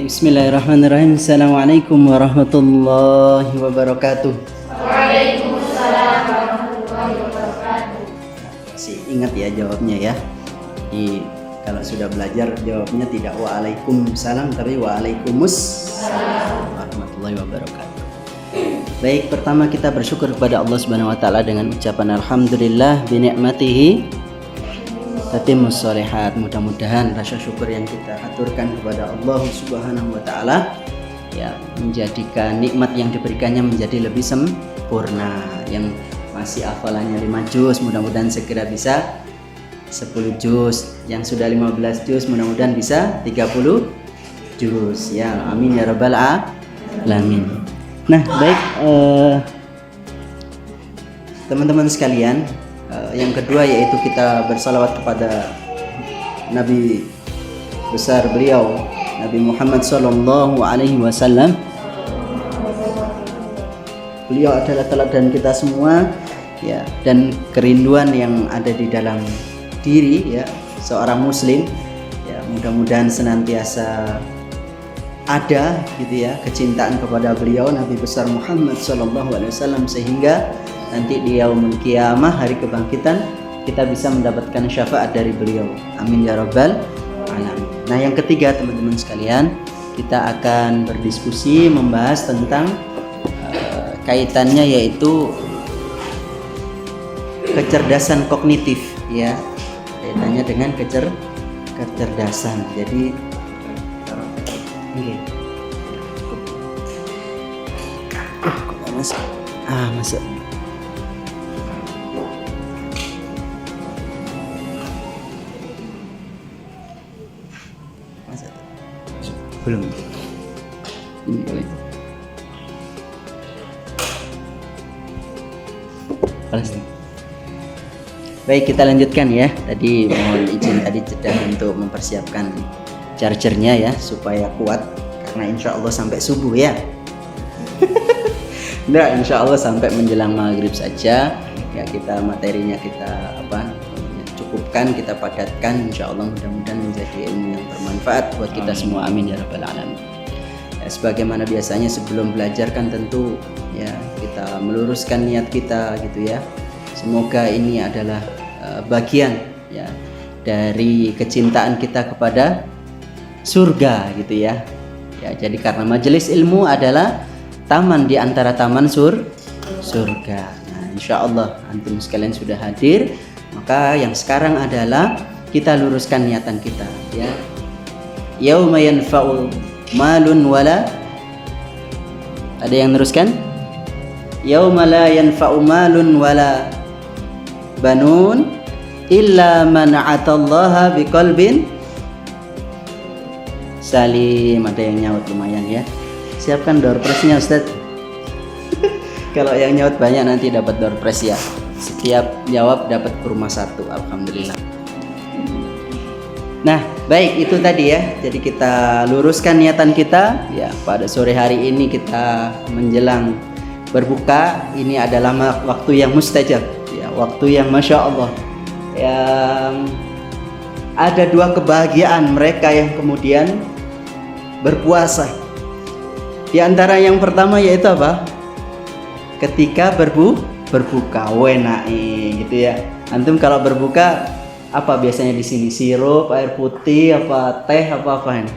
Bismillahirrahmanirrahim. Assalamualaikum warahmatullahi wabarakatuh. Waalaikumsalam warahmatullahi wabarakatuh. Masih ingat ya jawabnya ya. Kalau sudah belajar jawabnya tidak waalaikumsalam tapi waalaikumussalam warahmatullahi wabarakatuh. Baik, pertama kita bersyukur kepada Allah Subhanahu wa taala dengan ucapan alhamdulillah bi ni'matihi tatimmus sholihat. Mudah-mudahan rasa syukur yang kita aturkan kepada Allah Subhanahu wa taala ya menjadikan nikmat yang diberikannya menjadi lebih sempurna. Yang masih hafalannya 5 juz mudah-mudahan segera bisa 10 juz, yang sudah 15 juz mudah-mudahan bisa 30 juz ya. Amin ya rabbal alamin. Nah, baik teman-teman sekalian, yang kedua yaitu kita bersalawat kepada Nabi besar beliau Nabi Muhammad sallallahu alaihi wasallam. Beliau adalah teladan kita semua ya, dan kerinduan yang ada di dalam diri ya seorang muslim ya, mudah-mudahan senantiasa ada gitu ya kecintaan kepada beliau Nabi besar Muhammad sallallahu alaihi wasallam, sehingga nanti di yaumul qiyamah, hari kebangkitan, kita bisa mendapatkan syafaat dari beliau. Amin ya rabbal alamin. Nah, yang ketiga teman-teman sekalian, kita akan berdiskusi membahas tentang kaitannya yaitu kecerdasan kognitif ya. Kaitannya dengan kecerdasan. Jadi masuk. Belum. Ini boleh. Baik, kita lanjutkan ya. Tadi mohon izin tadi jeda untuk mempersiapkan chargernya ya supaya kuat, karena insya Allah sampai subuh ya. Nah, insya Allah sampai menjelang maghrib saja ya, kita materinya kita cukupkan, kita padatkan, insya Allah mudah-mudahan menjadi ilmu yang bermanfaat buat kita semua. Amin ya rabbal alamin. Ya, sebagaimana biasanya sebelum belajar kan tentu ya kita meluruskan niat kita gitu ya. Semoga ini adalah bagian ya dari kecintaan kita kepada surga gitu ya. Ya, jadi karena majelis ilmu adalah taman di antara taman surga. Nah, insya Allah antum sekalian sudah hadir. Maka yang sekarang adalah kita luruskan niatan kita ya. Yauma yanfa'u malun wala, ada yang teruskan? Yauma la yanfa'u malun wala banun illa man atallaha biqalbin salim. Ada yang nyaut lumayan ya. Siapkan door prize-nya Ustaz. Kalau yang nyaut banyak nanti dapat door prize ya. Setiap jawab dapat kurma 1. Alhamdulillah. Nah, baik itu tadi ya. Jadi kita luruskan niatan kita ya. Pada sore hari ini kita menjelang berbuka, ini adalah waktu yang mustajab ya, waktu yang masya Allah. Yang ada 2 kebahagiaan mereka yang kemudian berpuasa. Di antara yang pertama yaitu apa? Ketika berbuka, wenai gitu ya. Antum kalau berbuka apa biasanya di sini? Sirup, air putih, apa teh, apa ini?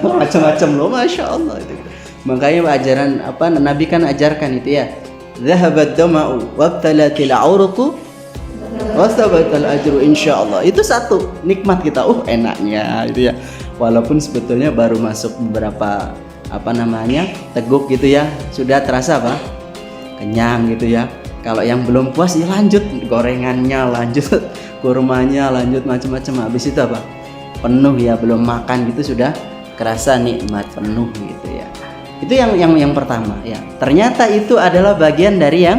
Macam-macam loh, masya Allah itu. Makanya ajaran Nabi kan ajarkan itu ya. Zahabat dama'u wabtalatil auruqu wasabatal ajru insyaallah. Itu satu nikmat kita. Enaknya itu ya. Walaupun sebetulnya baru masuk beberapa teguk gitu ya, sudah terasa kenyang gitu ya. Kalau yang belum puas ya lanjut gorengannya, lanjut kurmanya, lanjut macam-macam. Habis itu penuh ya, belum makan gitu sudah kerasa nikmat penuh gitu ya. Itu yang pertama ya. Ternyata itu adalah bagian dari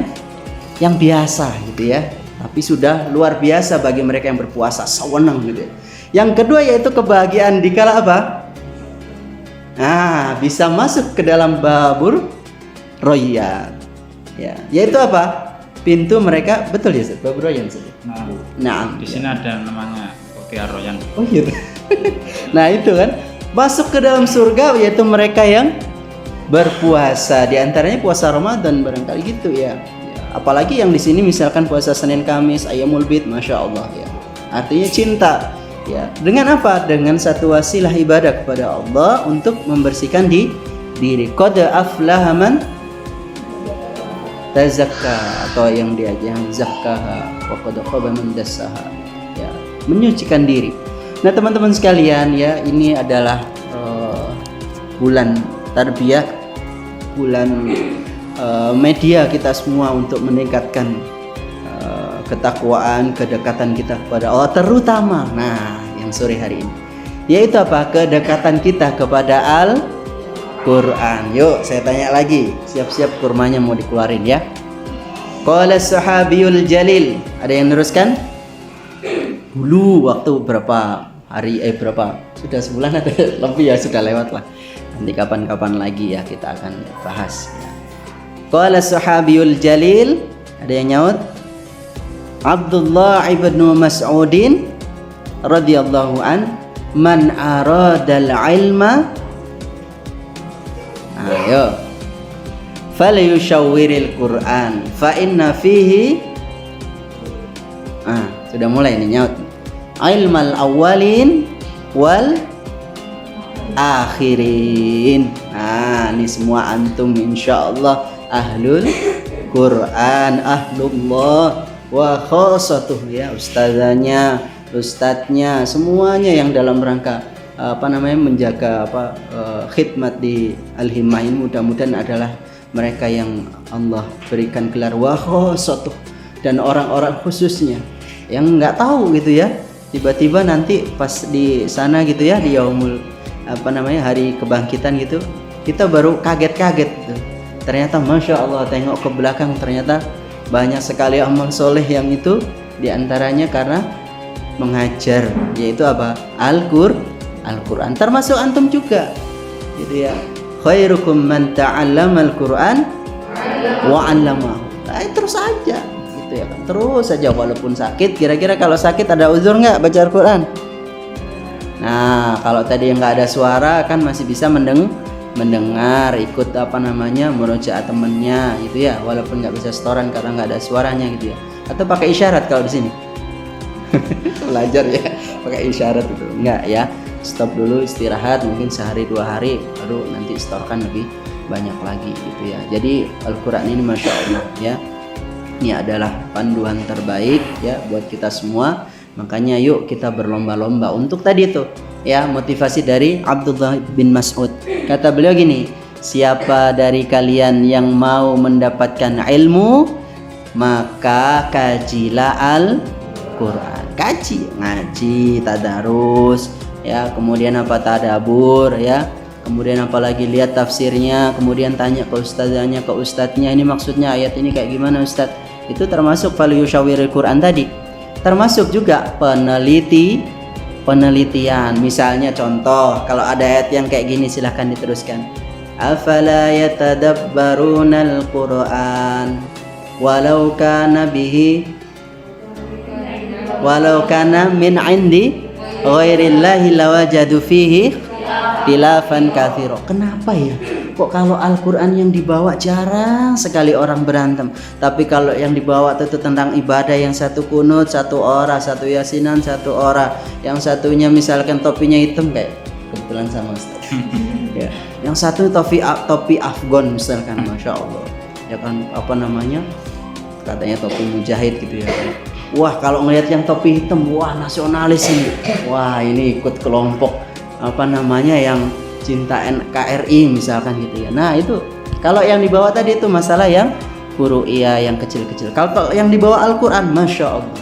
yang biasa gitu ya, tapi sudah luar biasa bagi mereka yang berpuasa, sewenang gitu ya. Yang kedua yaitu kebahagiaan dikala bisa masuk ke dalam babur royal ya, yaitu pintu mereka, betul ya Ustaz? Babur royal Ustaz? Nah, di sini ada namanya Kopiah Royan. Oh gitu. Nah itu kan masuk ke dalam surga, yaitu mereka yang berpuasa, di antaranya puasa Ramadan barangkali gitu ya. Apalagi yang di sini misalkan puasa Senin Kamis, Ayyamul Bid, Masya Allah ya. Artinya cinta ya. Dengan apa? Dengan satu wasilah ibadah kepada Allah untuk membersihkan diri. Qad aflaha man tazakka, atau yang dia yang zakkaha wa qad khaba man dassaha ya, menyucikan diri. Nah teman-teman sekalian ya, ini adalah bulan tarbiyah, bulan media kita semua untuk meningkatkan ketakwaan, kedekatan kita kepada Allah, terutama nah yang sore hari ini, yaitu apa? Kedekatan kita kepada Al-Quran. Yuk saya tanya lagi, siap-siap kurmanya mau dikeluarin ya. Qala sahabiyul jalil, ada yang neruskan? Dulu waktu berapa hari berapa? Sudah sebulan atau lebih ya, sudah lewat lah. Nanti kapan-kapan lagi ya kita akan bahas ya. Qala sahabiyul jalil, ada yang nyaut? Abdullah ibnu Mas'udin radhiyallahu an, man aradal ilma, ayo falyushawwiril Qur'an fa inna fihi, sudah mulai nih nyaut, ilmal awwalin wal akhirin. Nah ini semua antum insyaallah ahlul Quran, ahlullah wa khosatuh ya, ustazanya, ustadznya, semuanya yang dalam rangka menjaga khidmat di Al-Himmah ini, mudah-mudahan adalah mereka yang Allah berikan gelar wa khosatuh, dan orang-orang khususnya yang nggak tahu gitu ya, tiba-tiba nanti pas di sana gitu ya, di yaumul hari kebangkitan gitu, kita baru kaget-kaget gitu. Ternyata Masya Allah, tengok ke belakang ternyata banyak sekali amal soleh yang itu diantaranya karena mengajar, yaitu apa? Al-Quran, termasuk antum juga gitu ya. Khairukum man ta'allama al-Quran wa 'allamahu. Nah, terus aja gitu ya kan, terus saja walaupun sakit. Kira-kira kalau sakit ada uzur nggak baca Al-Quran? Nah kalau tadi yang nggak ada suara kan masih bisa mendengar, ikut murojaah temennya gitu ya, walaupun nggak bisa setoran karena nggak ada suaranya gitu ya, atau pakai isyarat kalau di sini. Belajar ya pakai isyarat itu enggak ya, stop dulu, istirahat mungkin sehari 2 hari baru nanti setorkan lebih banyak lagi gitu ya. Jadi Al-Quran ini Masya Allah ya, ini adalah panduan terbaik ya buat kita semua. Makanya yuk kita berlomba-lomba untuk tadi itu ya, motivasi dari Abdullah bin Mas'ud. Kata beliau gini, siapa dari kalian yang mau mendapatkan ilmu, maka kajilah Al-Quran. Kaji, ngaji, tadarus ya, kemudian tadabur ya, kemudian apalagi lihat tafsirnya, kemudian tanya ke ustazanya, ke ustadznya, ini maksudnya ayat ini kayak gimana ustadz. Itu termasuk falyushawwiril Quran tadi. Termasuk juga penelitian. Misalnya contoh, kalau ada ayat yang kayak gini silahkan diteruskan. Afala yatadabbarunal Qur'an walau kana min indi ghairillahi lawajadu fihi khilafan katsira. Kenapa ya? Kok kalau Al-Quran yang dibawa jarang sekali orang berantem, tapi kalau yang dibawa itu tentang ibadah, yang satu kunut, satu ora, satu yasinan, satu ora, yang satunya misalkan topinya hitam kayak kebetulan sama Ustaz. Ya, yang satu topi Afgan misalkan, Masya Allah ya kan, katanya topi mujahid gitu ya kan. Wah kalau ngelihat yang topi hitam, wah nasionalis ini, wah ini ikut kelompok yang cinta NKRI misalkan gitu ya. Nah itu kalau yang dibawa tadi itu masalah yang furu'iyah, yang kecil-kecil. Kalau yang dibawa Al-Quran, Masya Allah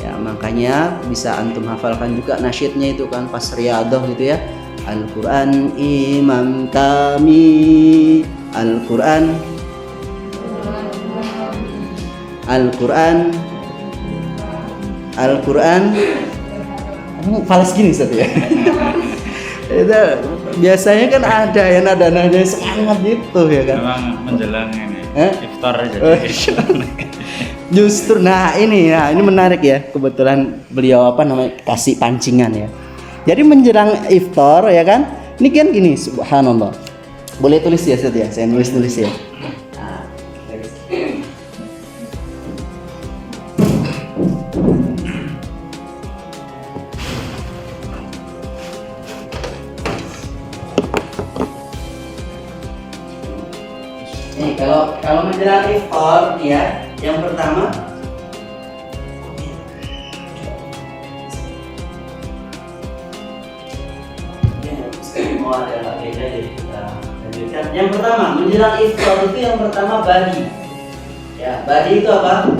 ya, makanya bisa antum hafalkan juga nasyidnya itu kan pas riadah gitu ya. Al-Quran imam kami, Al-Quran falas gini Ustaz ya. Itu biasanya kan ada ya nada-nada semangat gitu ya kan. Memang menjelang ini iftar aja. Justru nah ini menarik ya, kebetulan beliau kasih pancingan ya. Jadi menjelang iftar ya kan, ini kan gini, subhanallah. Boleh tulis ya Ustaz ya, saya nulis ya. Nah, nih kalau menjelang iftar ya, yang pertama semua ada agenda, jadi kita lanjutkan. Yang pertama menjelang iftar itu yang pertama badi. Ya, badi itu apa?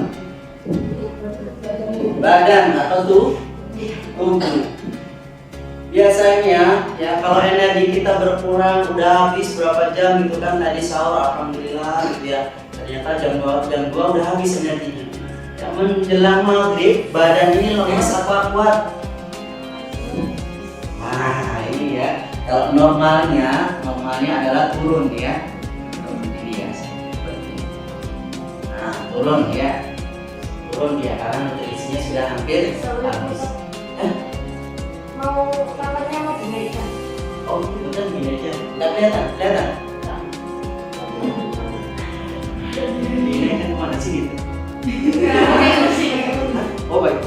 Badan atau tubuh. Biasanya ya kalau energi kita berkurang, udah habis berapa jam gitu kan, tadi sahur alhamdulillah gitu ya, ternyata jam 2 udah habis energinya. Ya, menjelang maghrib badan ini lemas apa kuat? Nah ini ya, kalau normalnya adalah turun ya, ini ya seperti ini. Nah turun ya karena nutrisinya sudah hampir habis. Mau kamarnya mau dinaikkan? Oh udah gini aja, nggak kelihatan. Ini kan kemana sih gitu? Oh baik.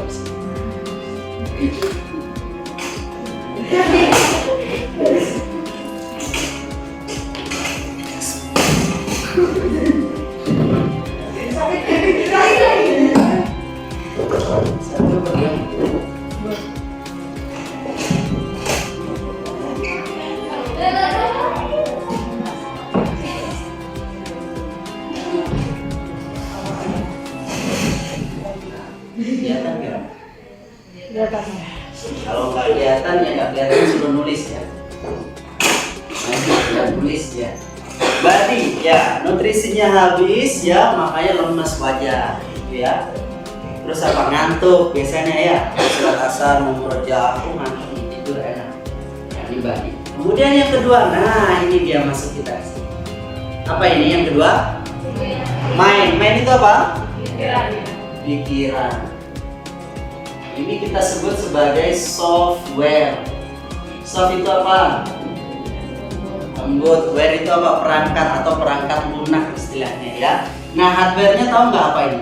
Kelihatan nggak? Kelihatan. Kalau nggak kelihatan ya nggak kelihatan, suruh nulis ya. Sudah nulis ya. Badi ya, nutrisinya habis ya, makanya lemas wajah gitu ya. Terus apa, ngantuk biasanya ya. Setelah asar mau kerja aku ngantuk, tidur enak. Ya, ini badi. Kemudian yang kedua, nah ini dia masuk kita. Apa ini yang kedua? Main itu apa? Pikiran. Ini kita sebut sebagai software. Soft itu apa? Lembut. Ware itu apa? Perangkat atau perangkat lunak istilahnya ya. Nah hardware-nya tahu nggak apa ini?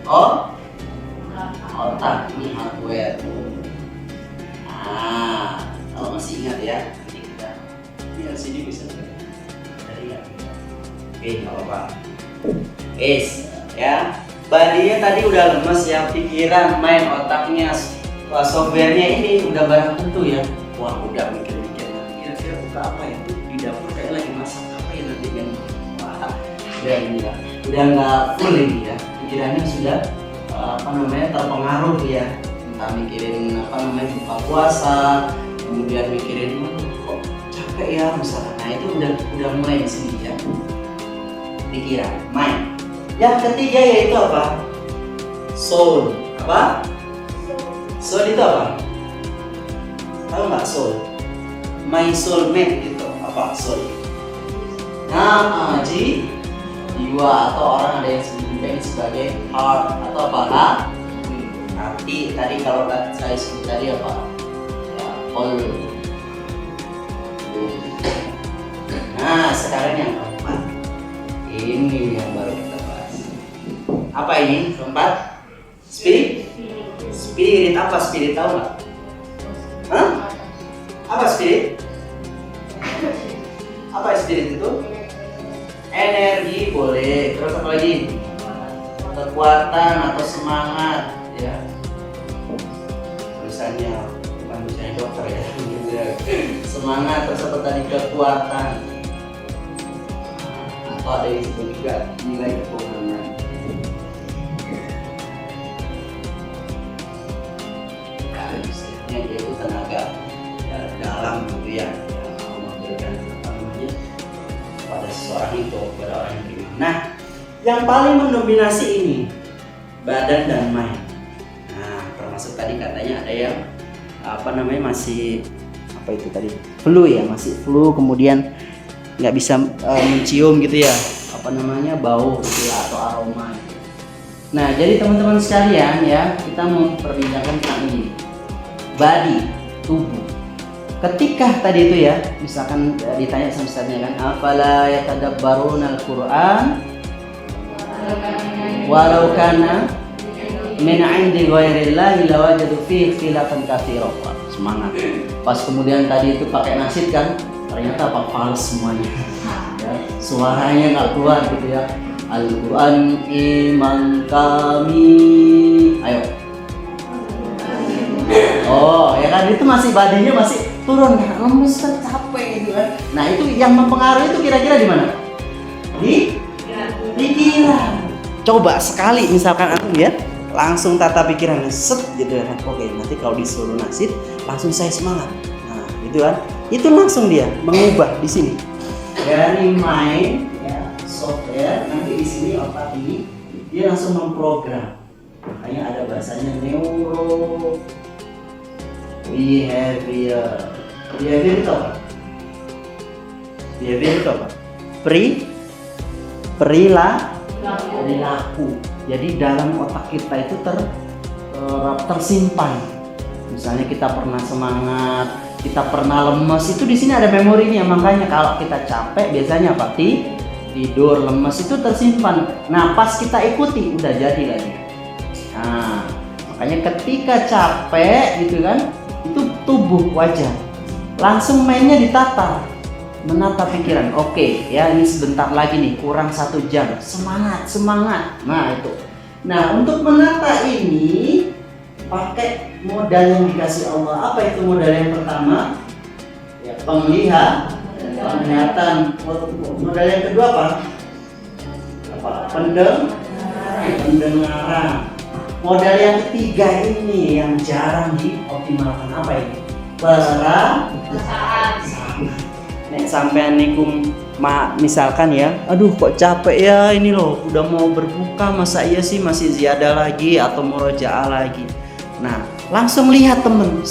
Oh, otak. Ini hardware. Nah, kalau masih ingat ya, nanti kita di LCD bisa lihat. Oke, nggak apa-apa. Ya, badinya tadi udah lemes ya, pikiran, main, otaknya, softwarenya ini udah barang tentu ya. Wah udah mikir-mikir nanti kira-kira buka apa ya, di dapur kayak lagi masak apa ya nanti yang udah ini ya, udah nggak full ini ya, pikirannya sudah terpengaruh ya, entah mikirin buka puasa, kemudian mikirin kok capek ya misalnya. Nah itu udah mulai di sini ya, pikiran, main. Yang ketiga yaitu apa? Soul. Apa? Soul itu apa? Tahu nggak soul? My soulmate itu apa soul? Nah, jiwa atau orang ada yang sebutnya ini sebagai heart atau apa? Hati. Tadi kalau saya sebut tadi apa? Ya, all. Nah, sekarang yang keempat. Ini yang baru kita bahas. Apa ini? Keempat? Spirit apa spirit, tahu nggak? Hah? Apa spirit? Apa spirit itu? Energi boleh. Terus apa lagi? Kekuatan atau semangat ya. Tulisannya bukan tulisannya dokter ya. Semangat, terus apa tadi, kekuatan. Atau ada yang disebut juga nilai keuangan. Yaitu tenaga dalam gitu ya, yang mau memberikan pada seseorang itu, pada orang yang terima. Nah, yang paling mendominasi ini badan dan mind. Nah, termasuk tadi katanya ada yang masih itu tadi flu ya, masih flu, kemudian nggak bisa mencium gitu ya, bau gitu ya, atau aroma. Nah, jadi teman-teman sekalian ya, kita mau perbincangkan tentang ini. body, tubuh. Ketika tadi itu ya, misalkan ditanya sama ustadznya kan, afala yatadabbaruna al-Qur'an walau kana min 'indi ghairillahi lawajadu fihi ikhtilafan katsiran. Semangat. Pas kemudian tadi itu pakai nasid kan, ternyata apa fals semuanya. Ya, suaranya nggak keluar gitu ya. Al-Qur'an iman kami. Ayo. Oh, ya kan itu masih badinya masih turun kan, lemes kan, capek gitu kan. Nah, itu yang mempengaruhi itu kira-kira di mana? Di pikiran. Coba sekali misalkan aku ya, langsung tata pikirannya set gitu ya kan. Oke, nanti kalau disuruh nasid langsung saya semangat. Nah, gitu kan. Itu langsung dia mengubah di sini. Dari mind ya, software nanti di sini otak ini dia langsung memprogram. Makanya ada bahasanya neuro behavior. Behavior itu apa? Behavior itu apa? Perilaku. Jadi dalam otak kita itu tersimpan. Misalnya kita pernah semangat, kita pernah lemes, itu di sini ada memorinya. Makanya kalau kita capek biasanya apa? Tidur, lemes itu tersimpan. Nah, pas kita ikuti udah jadi lagi. Nah, makanya ketika capek gitu kan, itu tubuh wajah langsung mainnya ditata, menata pikiran. Oke, ya ini sebentar lagi nih, kurang 1 jam, semangat. Nah itu. Nah, untuk menata ini pakai modal yang dikasih Allah. Apa itu modal yang pertama? Ya, penglihatan. Modal yang kedua apa? Pendengaran. Modal yang ketiga ini yang jarang dioptimalkan, apa ini? Perasaan. Nek sampean nikum misalkan ya, aduh kok capek ya ini loh, udah mau berbuka masa iya sih masih ziyadah lagi atau murojaah lagi. Nah, langsung lihat temen,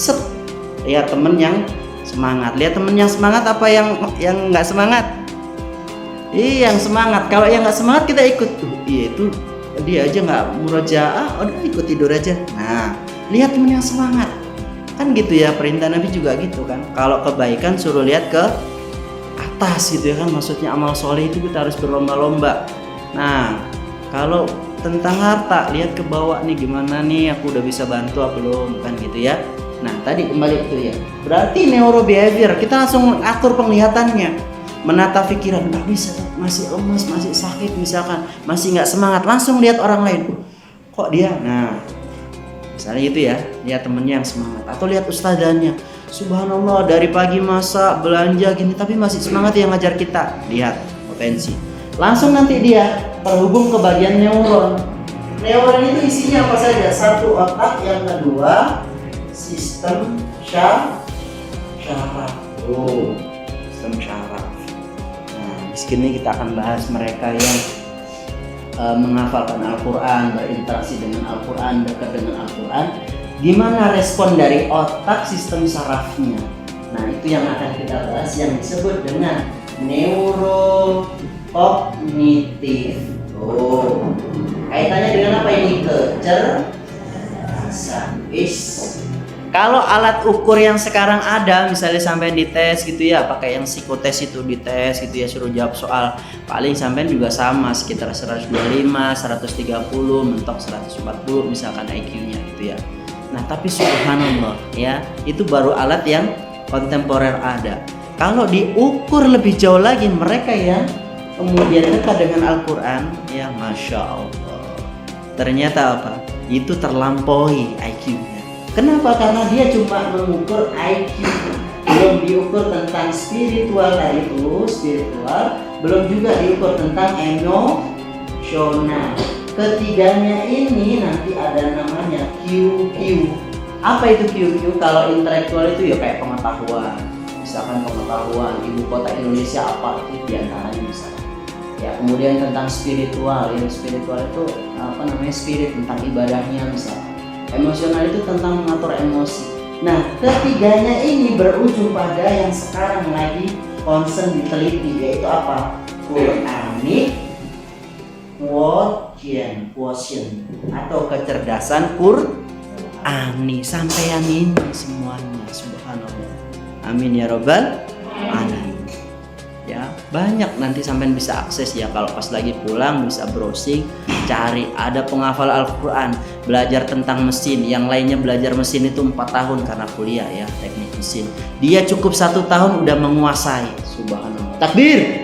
lihat temen yang semangat. Lihat temen yang semangat apa yang nggak semangat? Yang semangat. Kalau yang nggak semangat kita ikut tuh. Iya itu dia aja nggak murojaah, udah ikut tidur aja. Nah, lihat temen yang semangat. Kan gitu ya, perintah Nabi juga gitu kan. Kalau kebaikan suruh lihat ke atas gitu ya kan, maksudnya amal soleh itu kita harus berlomba-lomba. Nah, kalau tentang harta lihat ke bawah nih, gimana nih aku udah bisa bantu apa belum, kan gitu ya. Nah, tadi kembali itu ya, berarti neuro behavior kita langsung atur penglihatannya, menata pikiran. Nggak bisa, masih lemes, masih sakit misalkan, masih nggak semangat, langsung lihat orang lain, kok dia. Nah, misalnya itu ya, lihat temennya yang semangat, atau lihat ustadzanya, subhanallah dari pagi masak belanja gini tapi masih semangat yang ngajar kita. Lihat potensi, langsung nanti dia terhubung ke bagian neuron. Neuron itu isinya apa saja? Satu otak, yang kedua sistem syaraf. Sistem syaraf. Nah, di sini kita akan bahas mereka yang menghafalkan Al-Quran, berinteraksi dengan Al-Quran, dekat dengan Al-Quran, gimana respon dari otak sistem sarafnya. Nah, itu yang akan kita bahas yang disebut dengan neurokognitif. Kaitannya dengan apa ini? Kecerdasan. Kalau alat ukur yang sekarang ada, misalnya sampai dites gitu ya, pakai yang psikotes itu dites gitu ya, suruh jawab soal, paling sampai juga sama sekitar 125, 130, mentok 140 misalkan IQ-nya gitu ya. Nah, tapi subhanallah ya, itu baru alat yang kontemporer ada. Kalau diukur lebih jauh lagi, mereka yang kemudian dekat dengan Al-Quran, ya Masya Allah, ternyata apa? Itu terlampaui IQ-nya. Kenapa? Karena dia cuma mengukur IQ, belum diukur tentang spiritual belum juga diukur tentang emosional. Ketiganya ini nanti ada namanya QQ. Apa itu QQ? Kalau intelektual itu ya kayak pengetahuan, misalkan pengetahuan ibu kota Indonesia apa, itu diantaranya misalkan. Ya, kemudian tentang spiritual, yang spiritual itu apa namanya, spirit, tentang ibadahnya misalkan. Emosional itu tentang mengatur emosi. Nah, ketiganya ini berujung pada yang sekarang lagi concern diteliti, yaitu apa? Quranic quotient atau kecerdasan Quran. ani sampean ini semuanya, subhanallah. Amin ya robbal alamin. Ya, banyak nanti sampean bisa akses ya kalau pas lagi pulang bisa browsing, cari ada penghafal Al-Qur'an, belajar tentang mesin, yang lainnya belajar mesin itu 4 tahun karena kuliah ya, teknik mesin. Dia cukup 1 tahun udah menguasai, subhanallah. Takbir.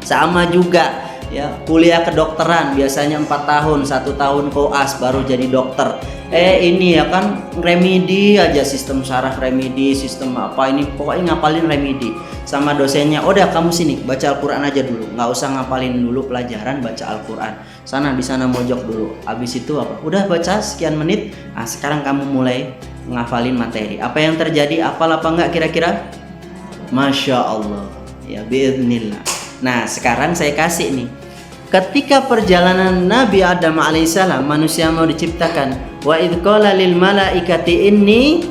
Sama juga ya, kuliah kedokteran biasanya 4 tahun, 1 tahun koas baru jadi dokter. Ini ya kan remedi aja, sistem syarah remedi, sistem apa ini pokoknya ngapalin remedi sama dosennya. Udah kamu sini baca Al-Qur'an aja dulu, nggak usah ngapalin dulu pelajaran, baca Al-Qur'an. Sana di sana mojok dulu. Habis itu apa? Udah baca sekian menit. Nah, sekarang kamu mulai ngafalin materi. Apa yang terjadi? Apal apa enggak kira-kira? Masya Allah. Ya biiznillah. Nah, sekarang saya kasih nih. Ketika perjalanan Nabi Adam alaihissalam, manusia mau diciptakan, wa idh qala lil malaikati inni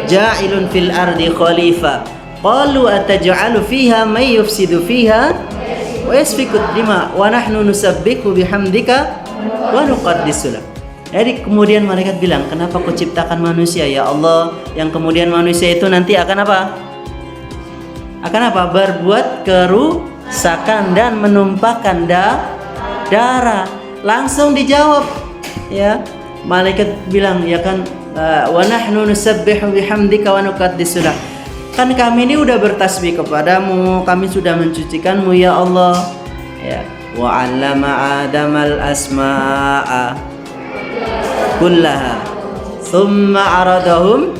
ja'ilun fil ardi khalifah qalu ataj'alu fiha may yufsidu fiha wa yasfiku dima wa nahnu nusabbihu bihamdika wa nuqaddisu lak. Jadi kemudian malaikat bilang, kenapa kau ciptakan manusia ya Allah, yang kemudian manusia itu nanti akan apa? Akan apa? Berbuat kerusakan dan menumpahkan darah. Langsung dijawab ya, malaikat bilang ya kan, wa nahnu nusabbihu bihamdika wa nuqaddisu lak. Kan kami ini udah bertasbih kepadamu, kami sudah mencucikanmu ya Allah ya. Wa 'allama adamal asma'a kullaha thumma aradahum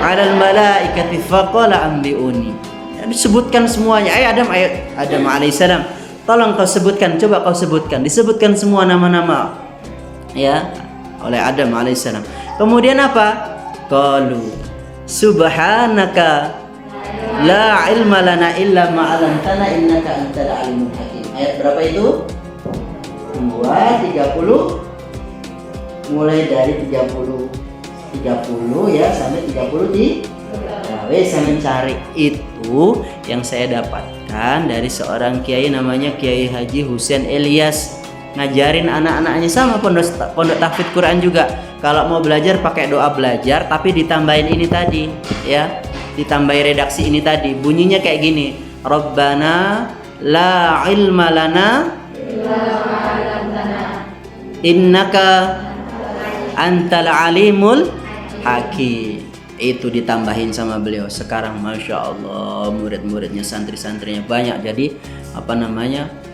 'alal malaikati faqala anbi'uni. Disebutkan semuanya. Adam alaihissalam, tolong kau sebutkan, coba kau sebutkan. Disebutkan semua nama-nama ya oleh Adam alaihissalam. Kemudian apa? Qalu subhanaka la ilma lana illa ma 'allamtana innaka antal alimul hakim. Ayat berapa itu? 30, mulai dari 30 ya sampai 30 di saya mencari itu yang saya dapatkan dari seorang kiai namanya Kiai Haji Husain Elias, ngajarin anak-anaknya sama pondok tahfidz Quran juga. Kalau mau belajar pakai doa belajar, tapi ditambahin ini tadi ya, ditambahin redaksi ini tadi. Bunyinya kayak gini, Rabbana la ilma lana innaka antal alimul hakim. Itu ditambahin sama beliau. Sekarang Masya Allah murid-muridnya, santri-santrinya banyak. Jadi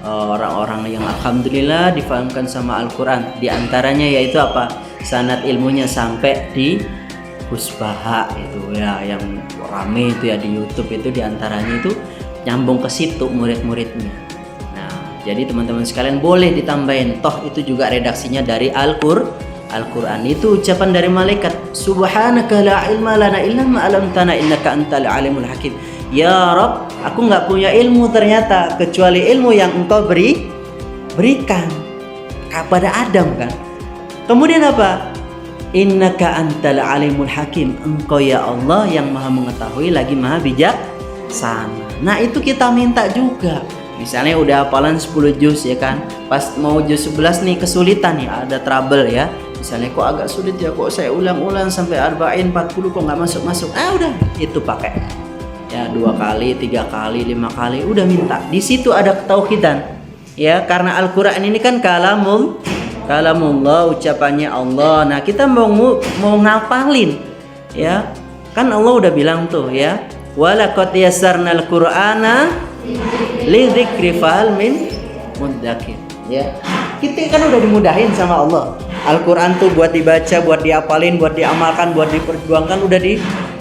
orang-orang yang alhamdulillah difahamkan sama Al-Quran. Di antaranya yaitu apa? Sanad ilmunya sampai di Husbaha itu ya, yang rame itu ya di YouTube itu, diantaranya itu nyambung ke situ murid-muridnya. Nah, jadi teman-teman sekalian boleh ditambahin. Toh itu juga redaksinya dari Al-Quran, itu ucapan dari malaikat. Subhanaka la ilma lana illa ma 'allamtana innaka antal alimul hakim. Ya Rabb, aku nggak punya ilmu ternyata kecuali ilmu yang engkau berikan kepada Adam kan. Kemudian apa? Innaka antal alimul hakim. Engkau ya Allah yang maha mengetahui lagi maha bijaksana. Nah itu kita minta juga. Misalnya udah hafalan 10 juz ya kan, pas mau juz 11 nih kesulitan nih, ada trouble ya. Misalnya kok agak sulit ya, kok saya ulang-ulang sampai 40 kok nggak masuk-masuk. Udah itu pakai ya 2 kali, 3 kali, 5 kali, udah minta. Di situ ada ketauhidan ya, karena Al-Qur'an ini kan kalamullah, ucapannya Allah. Nah kita mau ngapalin ya, kan Allah udah bilang tuh ya, walaqad yassarnal qur'ana lidzikri fahal min mudzakir ya. Kita kan udah dimudahin sama Allah. Al-Quran tuh buat dibaca, buat diapalin, buat diamalkan, buat diperjuangkan, udah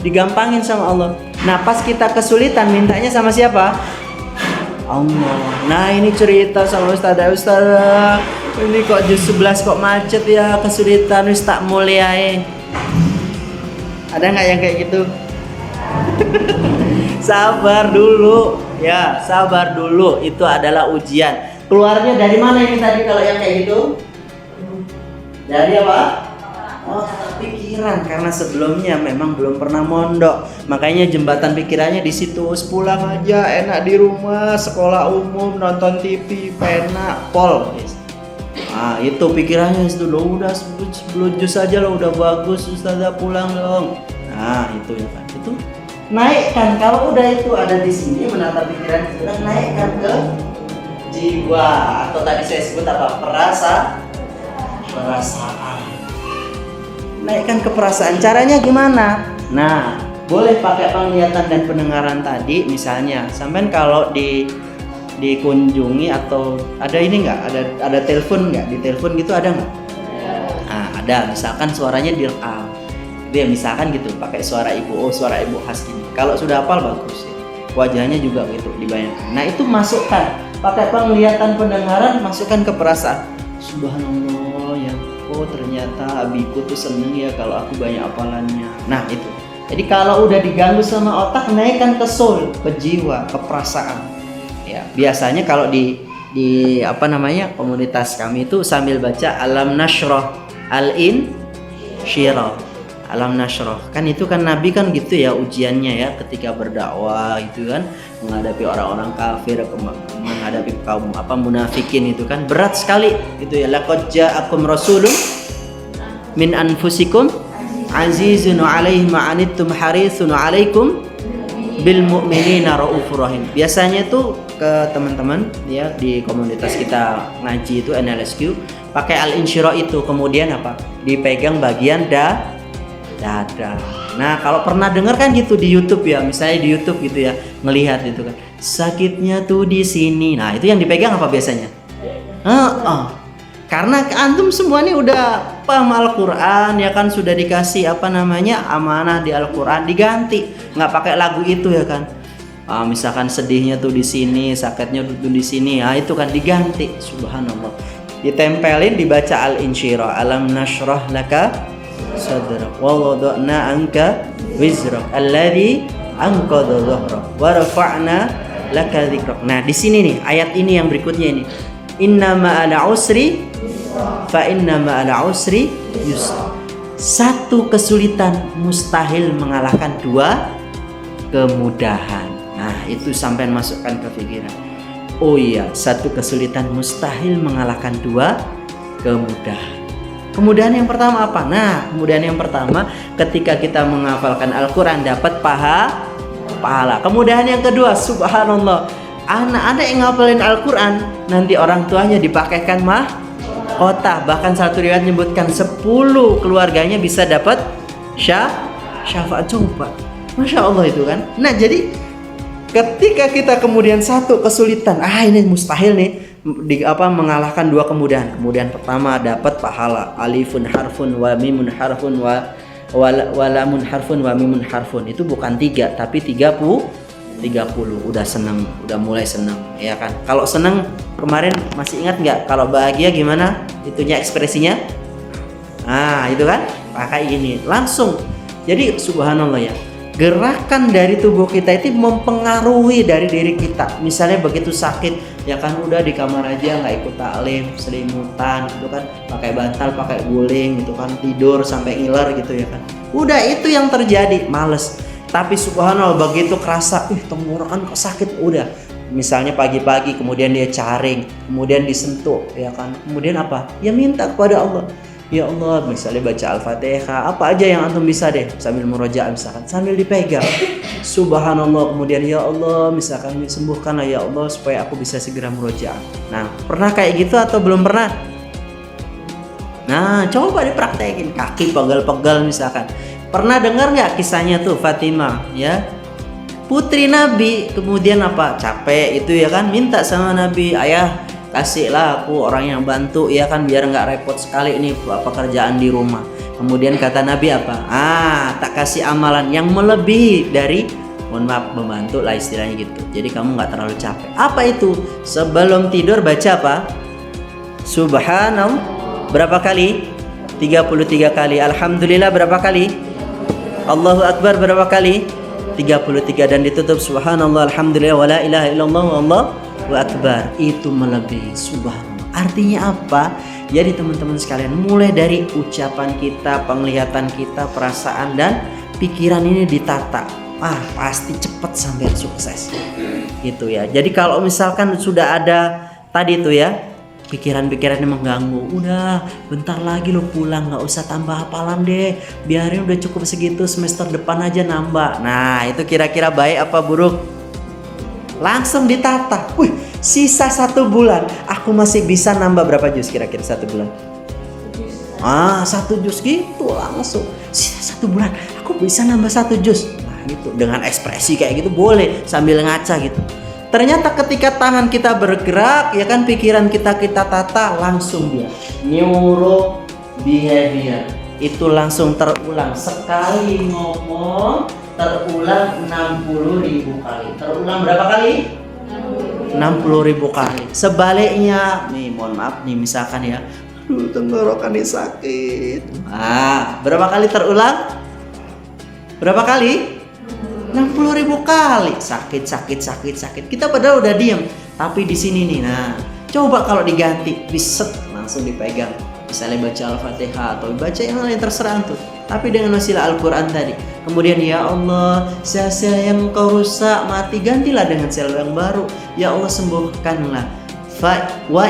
digampangin sama Allah. Nah pas kita kesulitan mintanya sama siapa? Allah. Nah ini cerita sama Ustazah, ini kok juz 11 kok macet ya, kesulitan, wis tak muliain. Ada nggak yang kayak gitu? Sabar dulu ya, sabar dulu. Itu adalah ujian. Keluarnya dari mana ini tadi kalau yang kayak gitu? Dari apa? Oh, pikiran, karena sebelumnya memang belum pernah mondok. Makanya jembatan pikirannya di situ. Pulang aja enak di rumah, sekolah umum, nonton TV, pena, pol. Itu pikirannya itu loh, udah 10 juz aja loh, udah bagus, ustazah pulang dong. Itu ya kan. Itu naikkan, kalau udah itu ada di sini menata pikiran, sudah naikkan ke jiwa, atau tadi saya sebut apa? Perasaan. Naikkan ke perasaan. Caranya gimana? Nah, boleh pakai penglihatan dan pendengaran tadi. Misalnya, sampean kalau dikunjungi atau ada ini nggak? Ada telepon nggak? Di telepon gitu ada nggak? Ada. Misalkan suaranya direkam. Dia misalkan gitu, pakai suara ibu. Suara ibu khas ini. Kalau sudah hafal bagus ya. Wajahnya juga gitu dibayangkan. Nah, itu masukkan. Pakai penglihatan pendengaran, masukkan ke perasaan. Subhanallah ya. Ternyata abiku tuh seneng ya kalau aku banyak hafalannya. Nah, itu. Jadi kalau udah diganggu sama otak, naikkan ke soul, ke jiwa, ke perasaan. Ya, biasanya kalau di komunitas kami itu sambil baca alam nasroh al-insyirah. Alam nasroh. Kan itu kan Nabi kan gitu ya ujiannya ya ketika berdakwah itu kan menghadapi orang-orang kafir, menghadapi kaum munafikin itu kan berat sekali gitu ya. Laqad ja'akum rasulun min anfusikum azizun 'alaihi ma 'anittum harisun 'alaikum bil mu'minina raufur rahim. Biasanya tuh ke teman-teman ya di komunitas kita ngaji itu NLSQ pakai al-insyirah itu, kemudian dipegang bagian dada. Nah, kalau pernah dengar kan gitu di YouTube ya, misalnya di YouTube gitu ya, ngelihat itu kan sakitnya tuh di sini. Nah, itu yang dipegang apa biasanya? Karena antum semua nih udah paham Al-Quran ya kan, sudah dikasih amanah di Al-Quran, diganti nggak pakai lagu itu ya kan. Misalkan sedihnya tuh di sini, sakitnya tuh di sini, itu kan diganti. Subhanallah, ditempelin, dibaca al-insyirah, alam nashrah laka sadrak wa wada'na anka wizrak alladhi anqadha dhahrak wa rafa'na laka dzikrak. Nah, di sini nih ayat ini yang berikutnya ini. Inna ma'al usri fa inna ma'al usri yusra. Satu kesulitan mustahil mengalahkan dua kemudahan. Nah, itu sampai masukkan ke pikiran. Oh iya, satu kesulitan mustahil mengalahkan dua kemudahan. Kemudahan yang pertama apa? Nah, kemudahan yang pertama ketika kita menghafalkan Al-Quran dapat pahala. Kemudahan yang kedua, subhanallah, anak-anak yang ngapalin Al-Quran nanti orang tuanya dipakaikan mahkota. Bahkan satu riwayat menyebutkan 10 keluarganya bisa dapat syafaat. Coba, Masya Allah itu kan. Nah, jadi ketika kita kemudian satu kesulitan, ini mustahil nih mengalahkan dua kemudahan. Kemudian pertama dapat pahala, alifun harfun wa mimun harfun wa lamun harfun wa mimun harfun. Itu bukan 3 tapi 30. Udah seneng, udah mulai seneng ya kan. Kalau seneng kemarin masih ingat nggak? Kalau bahagia gimana itunya ekspresinya? Itu kan pakai gini langsung. Jadi subhanallah ya, gerakan dari tubuh kita itu mempengaruhi dari diri kita. Misalnya begitu sakit ya kan, udah di kamar aja nggak ikut taklim, selimutan gitu kan, pakai bantal, pakai guling gitu kan, tidur sampai ngiler gitu ya kan. Udah itu yang terjadi, males. Tapi subhanallah begitu kerasa, tenggorokan kok sakit, udah. Misalnya pagi-pagi kemudian dia caring, kemudian disentuh ya kan. Kemudian ya minta kepada Allah. Ya Allah, misalnya baca Al-Fatihah, apa aja yang antum bisa deh, sambil murojaah misalkan, sambil dipegang. Subhanallah, kemudian ya Allah, misalkan sembuhkanlah ya Allah supaya aku bisa segera murojaah. Nah, pernah kayak gitu atau belum pernah? Nah, coba dipraktekin, kaki pegal-pegal misalkan. Pernah dengar nggak kisahnya tuh Fatimah ya? Putri Nabi, kemudian capek itu ya kan, minta sama Nabi, ayah kasihlah aku orang yang bantu ya kan, biar nggak repot sekali ini pekerjaan di rumah. Kemudian kata Nabi tak kasih amalan yang melebihi dari membantu lah istilahnya gitu, jadi kamu nggak terlalu capek. Apa itu? Sebelum tidur baca Subhanallah berapa kali? 33 kali. Alhamdulillah berapa kali? Allahu Akbar berapa kali? 33. Dan ditutup subhanallah alhamdulillah wala ilaha illallah wallahu akbar. Itu melebihi. Subhanallah. Artinya apa? Jadi teman-teman sekalian, mulai dari ucapan kita, penglihatan kita, perasaan dan pikiran ini ditata, pasti cepat sampai sukses gitu ya. Jadi kalau misalkan sudah ada tadi tuh ya, pikiran-pikirannya mengganggu. Udah, bentar lagi lo pulang, nggak usah tambah hafalan deh. Biarin udah cukup segitu, semester depan aja nambah. Nah, itu kira-kira baik apa buruk? Langsung ditata. Wih, sisa 1 bulan, aku masih bisa nambah berapa juz kira-kira 1 bulan? 1 juz gitu langsung. Sisa 1 bulan, aku bisa nambah 1 juz. Nah, gitu. Dengan ekspresi kayak gitu boleh sambil ngaca gitu. Ternyata ketika tangan kita bergerak, ya kan, pikiran kita tata, langsung dia neuro behavior itu langsung terulang. Sekali ngomong terulang 60.000 kali. Terulang berapa kali? 60.000 kali. Sebaliknya, nih mohon maaf nih, misalkan ya, aduh tenggorokan ini sakit. Berapa kali terulang? Berapa kali? 60.000 kali. Sakit. Kita padahal udah diem, tapi di sini nih, nah coba kalau diganti, biset langsung dipegang. Misalnya baca Al-Fatihah atau baca yang lain terserah tuh, tapi dengan wasilah Al-Quran tadi. Kemudian ya Allah, sel-sel yang kau rusak mati, gantilah dengan sel yang baru. Ya Allah, sembuhkanlah. Wa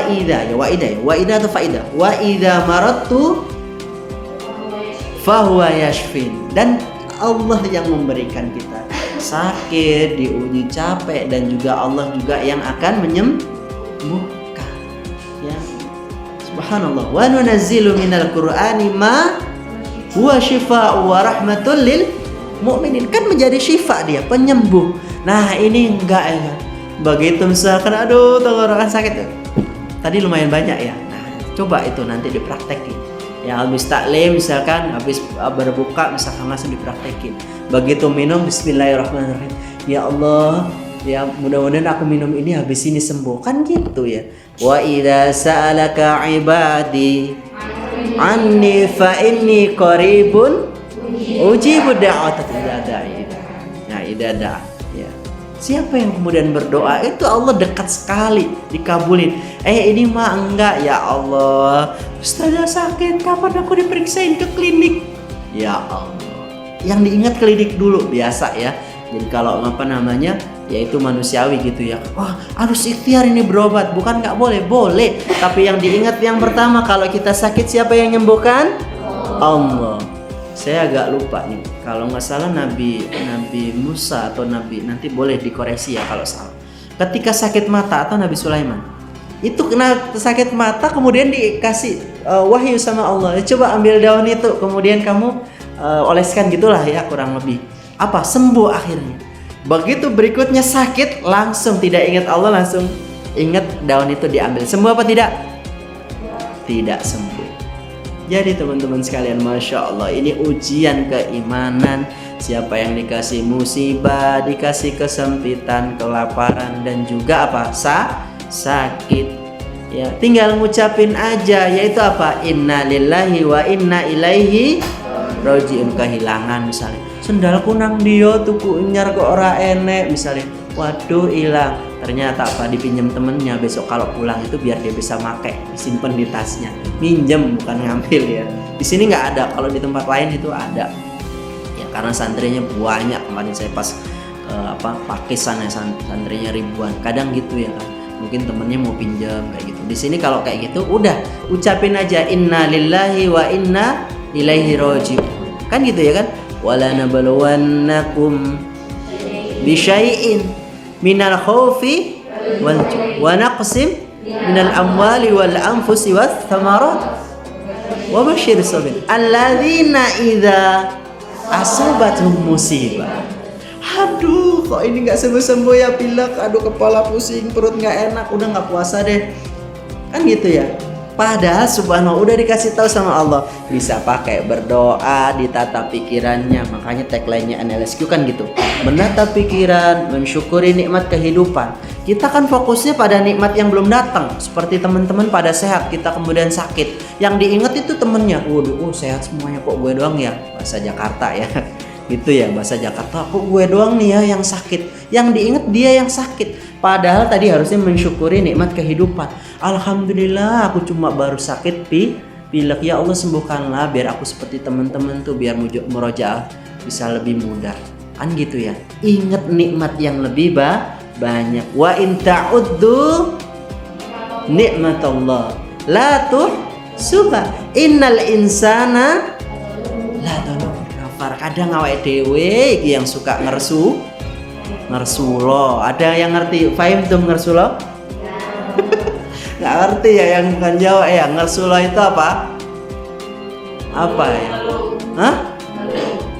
idza maradtu fahuwa yashfin. Dan Allah yang memberikan kita sakit, diuji capek, dan juga Allah juga yang akan menyembuhkan. Ya, subhanallah. Wa nunazzilu minal qur'ani ma huwa shifaa'u wa rahmatul lil mu'minin. Kan menjadi syifa dia, penyembuh. Nah, ini enggak ya. Begitu misalkan aduh tenggorokan sakit. Tadi lumayan banyak ya. Nah, coba itu nanti dipraktekin. Ya, habis taklim misalkan, habis berbuka misalkan langsung dipraktekin. Begitu minum, bismillahirrahmanirrahim. Ya Allah, ya mudah-mudahan aku minum ini habis ini sembuh. Kan gitu ya. Wa idza sa'alaka ibadi anni fa inni qaribun ujibu da'watad da'i. Ya, idza ya. Siapa yang kemudian berdoa itu Allah dekat sekali dikabulin. Ini mah enggak, ya Allah, Ustazah sakit, kapan aku diperiksain ke klinik? Ya Allah, yang diingat klinik dulu biasa ya. Jadi kalau yaitu manusiawi gitu ya. Wah, harus ikhtiar ini berobat, bukan nggak boleh, boleh. Tapi yang diingat yang pertama, kalau kita sakit siapa yang menyembuhkan? Allah. Saya agak lupa nih, kalau nggak salah Nabi Musa atau nanti boleh dikoreksi ya kalau salah. Ketika sakit mata atau Nabi Sulaiman, itu kena sakit mata kemudian dikasih wahyu sama Allah. Coba ambil daun itu, kemudian kamu oleskan gitulah ya kurang lebih. Apa? Sembuh akhirnya. Begitu berikutnya sakit, langsung tidak ingat Allah, langsung ingat daun itu diambil. Sembuh apa tidak? Tidak sembuh. Jadi teman-teman sekalian, Masya Allah, ini ujian keimanan. Siapa yang dikasih musibah, dikasih kesempitan, kelaparan, dan juga apa? Sakit. Ya, tinggal ngucapin aja, yaitu apa? Inna lillahi wa inna ilaihi rajiun. Kehilangan misalnya, sendalku nang dia tuku nyar kok ora enek misalnya. Waduh, hilang. Ternyata apa? Dipinjam temennya. Besok kalau pulang itu biar dia bisa pakai, disimpan di tasnya. Minjem, bukan ngambil ya. Di sini nggak ada. Kalau di tempat lain itu ada. Ya karena santrinya banyak. Kemarin saya pas Pakistan ya, santrinya ribuan. Kadang gitu ya kan. Mungkin temennya mau pinjam kayak gitu. Di sini kalau kayak gitu, udah ucapin aja inna lillahi wa inna ilaihi rajiun. Kan gitu ya kan? Wala nabluwannakum bisyai'in minal khawfi wa naqsim minal amwali wal anfusi wath thamarat wa basyir sabir alladzina idza asabatuhum musibah. Aduh, kok ini nggak sembuh-sembuh ya, pilek, aduh kepala pusing, perut nggak enak, udah nggak puasa deh. Kan gitu ya. Padahal subhanallah udah dikasih tahu sama Allah, bisa pakai berdoa, ditata pikirannya. Makanya tagline-nya NLSQ kan gitu. Menata pikiran, mensyukuri nikmat kehidupan. Kita kan fokusnya pada nikmat yang belum datang. Seperti teman-teman pada sehat, kita kemudian sakit. Yang diingat itu temennya. Waduh, sehat semuanya, kok gue doang ya? Bahasa Jakarta ya. Gitu ya, bahasa Jakarta. Kok gue doang nih ya yang sakit? Yang diingat dia yang sakit. Padahal tadi harusnya mensyukuri nikmat kehidupan. Alhamdulillah aku cuma baru sakit pilek, ya Allah sembuhkanlah biar aku seperti teman-teman tuh, biar murojaah bisa lebih mudah. Kan gitu ya. Ingat nikmat yang lebih banyak. Wa in ta'uddu nikmatullah la tuhsuha innal insana la kafar. Kadang awake dhewe iki yang suka ngersulo. Ada yang ngerti fahim tuh ngersulo? Nggak ngerti ya yang bukan Jawa ya. Ngersulo itu apa? Apa ya? Hah?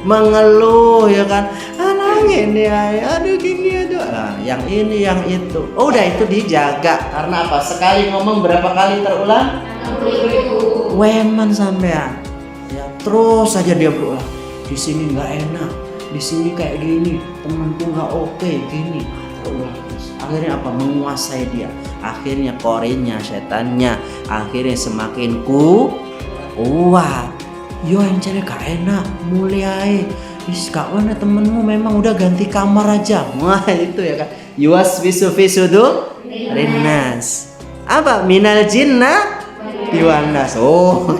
Mengeluh ya kan? Ini ya, aduh gini aduh. Nah, yang ini yang itu. Oh, udah itu dijaga. Karena apa? Sekali ngomong berapa kali terulang? 60.000. Weman sampean. Ya, terus saja dia berulang. Di sini nggak enak. Di sini kayak gini. Temanku nggak oke gini. Terulang terus. Akhirnya apa? Menguasai dia. Akhirnya korinnya, setannya. Akhirnya semakin kuat. Yo yang cewek gak enak, mulai kak mana temenmu memang udah ganti kamar aja. Wah itu ya kan. Yuwas visu tuh rinas. Apa? Minal jinna diwanas. Oh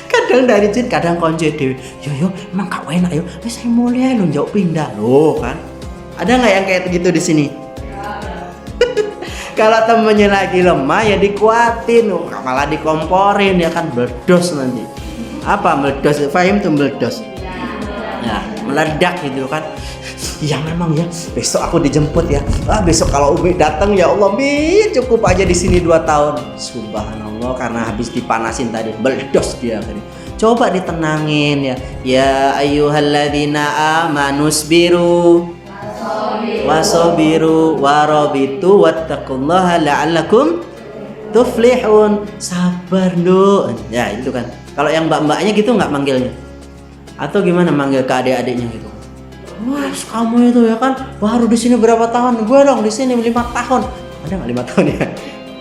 kadang dari jin, kadang konco dewi. Yo emang gak enak yo. Saya mulai nunjuk pindah loh kan. Ada nggak yang kayak gitu di sini? Kalau temennya lagi lemah ya dikuatin, malah dikomporin ya kan, berdos nanti. Apa meledos? Fahim tuh meledos. Ya, meledak gitu kan. Ya memang ya, besok aku dijemput ya. Besok kalau Umi datang ya Allah, cukup aja di sini 2 tahun. Subhanallah, karena habis dipanasin tadi, meledos dia tadi. Coba ditenangin ya. Ya ayyuhalladzina amanusbiru wasabiru warabitu wattaqullaha la'allakum tuflihun. Sabar do. Ya itu kan. Kalau yang mbak-mbaknya gitu nggak manggilnya? Atau gimana manggil ke adik-adiknya gitu? Wah kamu itu ya kan baru di sini berapa tahun? Gue dong di sini 5 tahun. Ada nggak 5 tahun ya?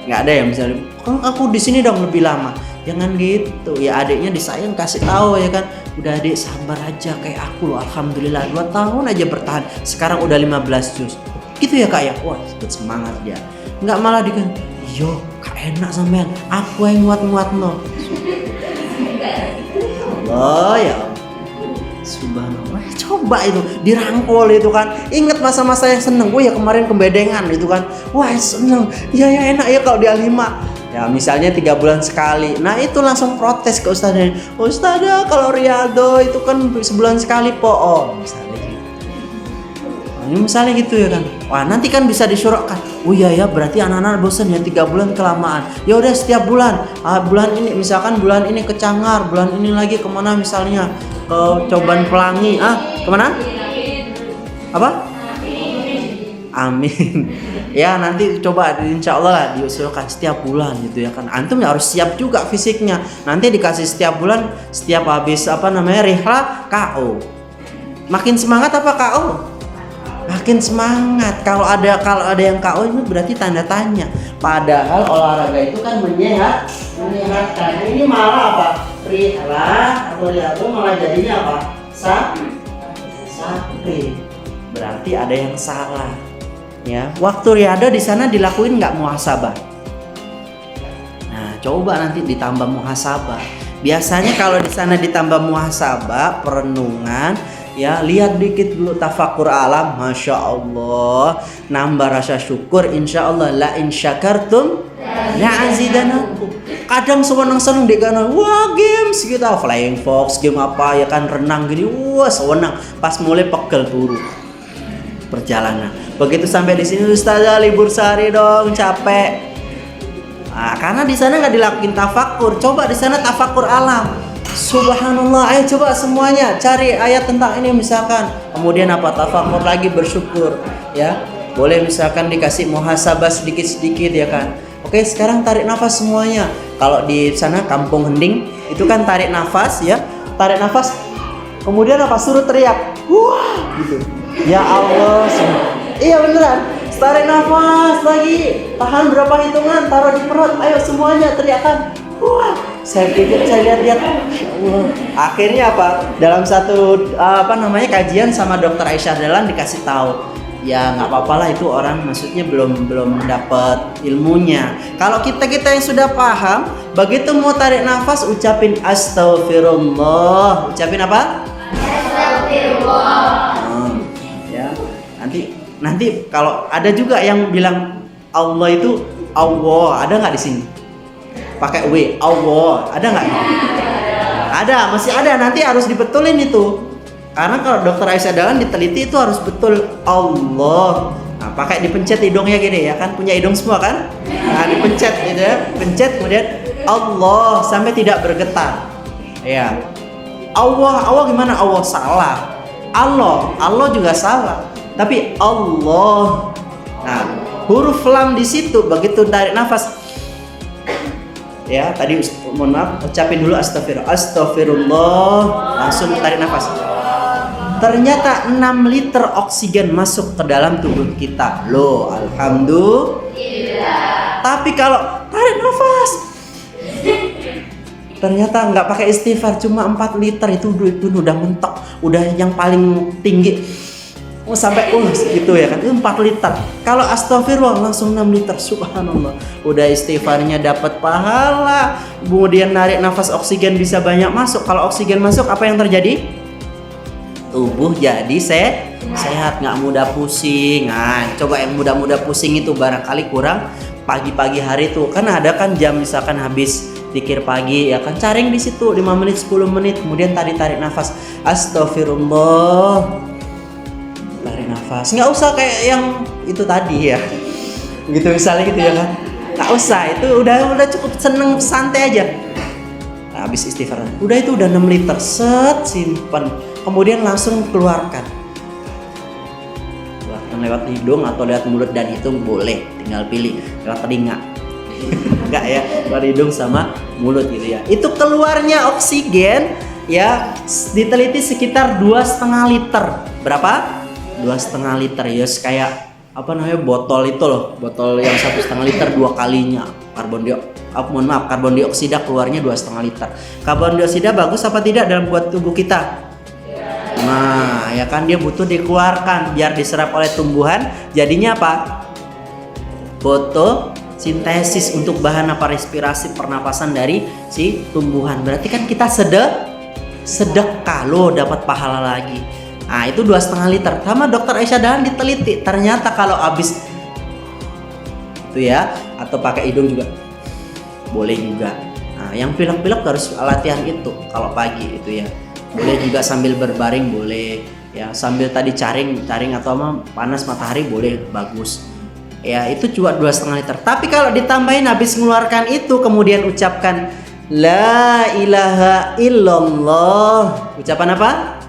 Nggak ada ya misalnya. Kalau aku di sini dong lebih lama. Jangan gitu. Ya adiknya disayang kasih tahu ya kan. Udah adik sabar aja kayak aku loh. Alhamdulillah 2 tahun aja bertahan. Sekarang udah 15 juz. Gitu ya kak ya. Wah ikut semangat dia. Nggak malah dikan. Yo kak enak sampean. Aku yang nguat-nguat no. Allah ya subhanallah, coba itu dirangkul itu kan. Ingat masa-masa yang seneng. Ya kemarin kebedengan itu kan. Wah seneng. Ya enak ya kalau dia 5. Ya misalnya 3 bulan sekali. Nah itu langsung protes ke ustadznya. Ustadzah kalau Riyadho itu kan sebulan sekali po. Oh misalnya gitu. Nah, misalnya gitu ya kan. Wah nanti kan bisa disurokkan. Oh iya ya berarti anak-anak bosan ya 3 bulan kelamaan. Ya udah setiap bulan. Bulan ini misalkan bulan ini ke Cangar, bulan ini lagi kemana misalnya ke Coban Pelangi. Kemana? Apa? Amin. Ya nanti coba insya Allah lah diusulkan setiap bulan gitu ya kan. Antum ya harus siap juga fisiknya. Nanti dikasih setiap bulan, setiap habis rihlah KO. Makin semangat apa KO? Makin semangat. Kalau ada yang KO itu berarti tanda tanya. Padahal olahraga itu kan menyehatkan. Ini malah apa? Rihlah atau Riyadho malah jadinya apa? Sakit. Berarti ada yang salah. Ya, waktu Riyadho di sana dilakuin nggak muhasabah? Nah, coba nanti ditambah muhasabah. Biasanya kalau di sana ditambah muhasabah, perenungan. Ya lihat dikit dulu tafakur alam, masya Allah, nambah rasa syukur, insya Allah la in syakartum la azidanakum. Kadang seneng deh kan, wah games kita flying fox, game apa ya kan renang gini, wah seneng. Pas mulai pegel turu perjalanan. Begitu sampai di sini ustazah libur sehari dong, capek. Nah, karena di sana nggak dilakuin tafakur, coba di sana tafakur alam. Subhanallah, ayo coba semuanya cari ayat tentang ini misalkan. Kemudian apa? Tafakur lagi, bersyukur ya. Boleh misalkan dikasih muhasabah sedikit-sedikit ya kan. Oke, sekarang tarik nafas semuanya. Kalau di sana Kampung Hending itu kan tarik nafas ya. Tarik nafas. Kemudian apa? Suruh teriak. Wah, gitu. Ya Allah. Iya beneran. Tarik nafas lagi. Tahan berapa hitungan, taruh di perut. Ayo semuanya teriakan. Wah, saya lihat akhirnya apa dalam satu kajian sama Dokter Aisyah Dahlan dikasih tahu ya nggak apa-apa lah itu orang maksudnya belum dapat ilmunya. Kalau kita yang sudah paham begitu mau tarik nafas ucapin astagfirullah. Ucapin apa? Astagfirullah. Ya nanti kalau ada juga yang bilang Allah itu Allah, ada nggak di sini? Pakai W, Allah, ada nggak? Ada, masih ada. Nanti harus dibetulin itu. Karena kalau dokter Aisyah Dahlan diteliti itu harus betul Allah. Nah, pakai dipencet hidungnya gini ya kan, punya hidung semua kan? Nah, dipencet gitu ya, pencet kemudian Allah sampai tidak bergetar. Ya. Allah gimana? Allah salah. Allah juga salah. Tapi Allah. Nah, huruf lam di situ begitu tarik nafas. Ya, tadi mohon maaf, ucapin dulu astagfirullah, langsung tarik nafas. Ternyata 6 liter oksigen masuk ke dalam tubuh kita. Loh, alhamdulillah. Tapi kalau tarik nafas, ternyata nggak pakai istighfar, cuma 4 liter itu udah mentok, udah yang paling tinggi. Sampai gitu ya kan, itu 4 liter. Kalau astagfirullah langsung 6 liter, subhanallah. Udah istighfarnya dapat pahala, kemudian narik nafas oksigen bisa banyak masuk. Kalau oksigen masuk apa yang terjadi? Tubuh jadi sehat, nggak mudah pusing. Nah, coba yang mudah-mudah pusing itu barangkali kurang pagi-pagi hari tuh. Kan ada kan jam misalkan habis zikir pagi ya kan, caring di situ 5 menit 10 menit, kemudian tarik nafas astagfirullah. Tarik nafas. Nggak usah kayak yang itu tadi ya. Gitu misalnya gitu ya kan. Nggak usah, itu udah cukup seneng santai aja. Nah, habis istighfar. Udah itu udah 6 liter, simpen. Kemudian langsung keluarkan lewat hidung atau lewat mulut dan hidung boleh, tinggal pilih lewat telinga. Enggak ya, lewat hidung sama mulut gitu ya. Itu keluarnya oksigen ya diteliti sekitar 2,5 liter. Berapa? 2,5 liter ya, kayak apa namanya botol itu loh, botol yang 1,5 liter 2 kalinya. Karbon dioksida keluarnya 2,5 liter. Karbon dioksida bagus apa tidak dalam buat tubuh kita? Nah, ya kan dia butuh dikeluarkan biar diserap oleh tumbuhan. Jadinya apa? Fotosintesis untuk bahan apa respirasi pernapasan dari si tumbuhan. Berarti kan kita sedekah loh, dapat pahala lagi. Nah, itu 2,5 liter. Sama dokter Aisyah Dahlan diteliti. Ternyata kalau habis itu ya, atau pakai hidung juga boleh juga. Nah, yang pilek-pilek harus latihan itu kalau pagi itu ya. Boleh juga sambil berbaring boleh ya, sambil tadi caring atau panas matahari boleh, bagus ya. Itu cuma 2,5 liter. Tapi kalau ditambahin habis mengeluarkan itu kemudian ucapkan la ilaha illallah. Ucapan apa?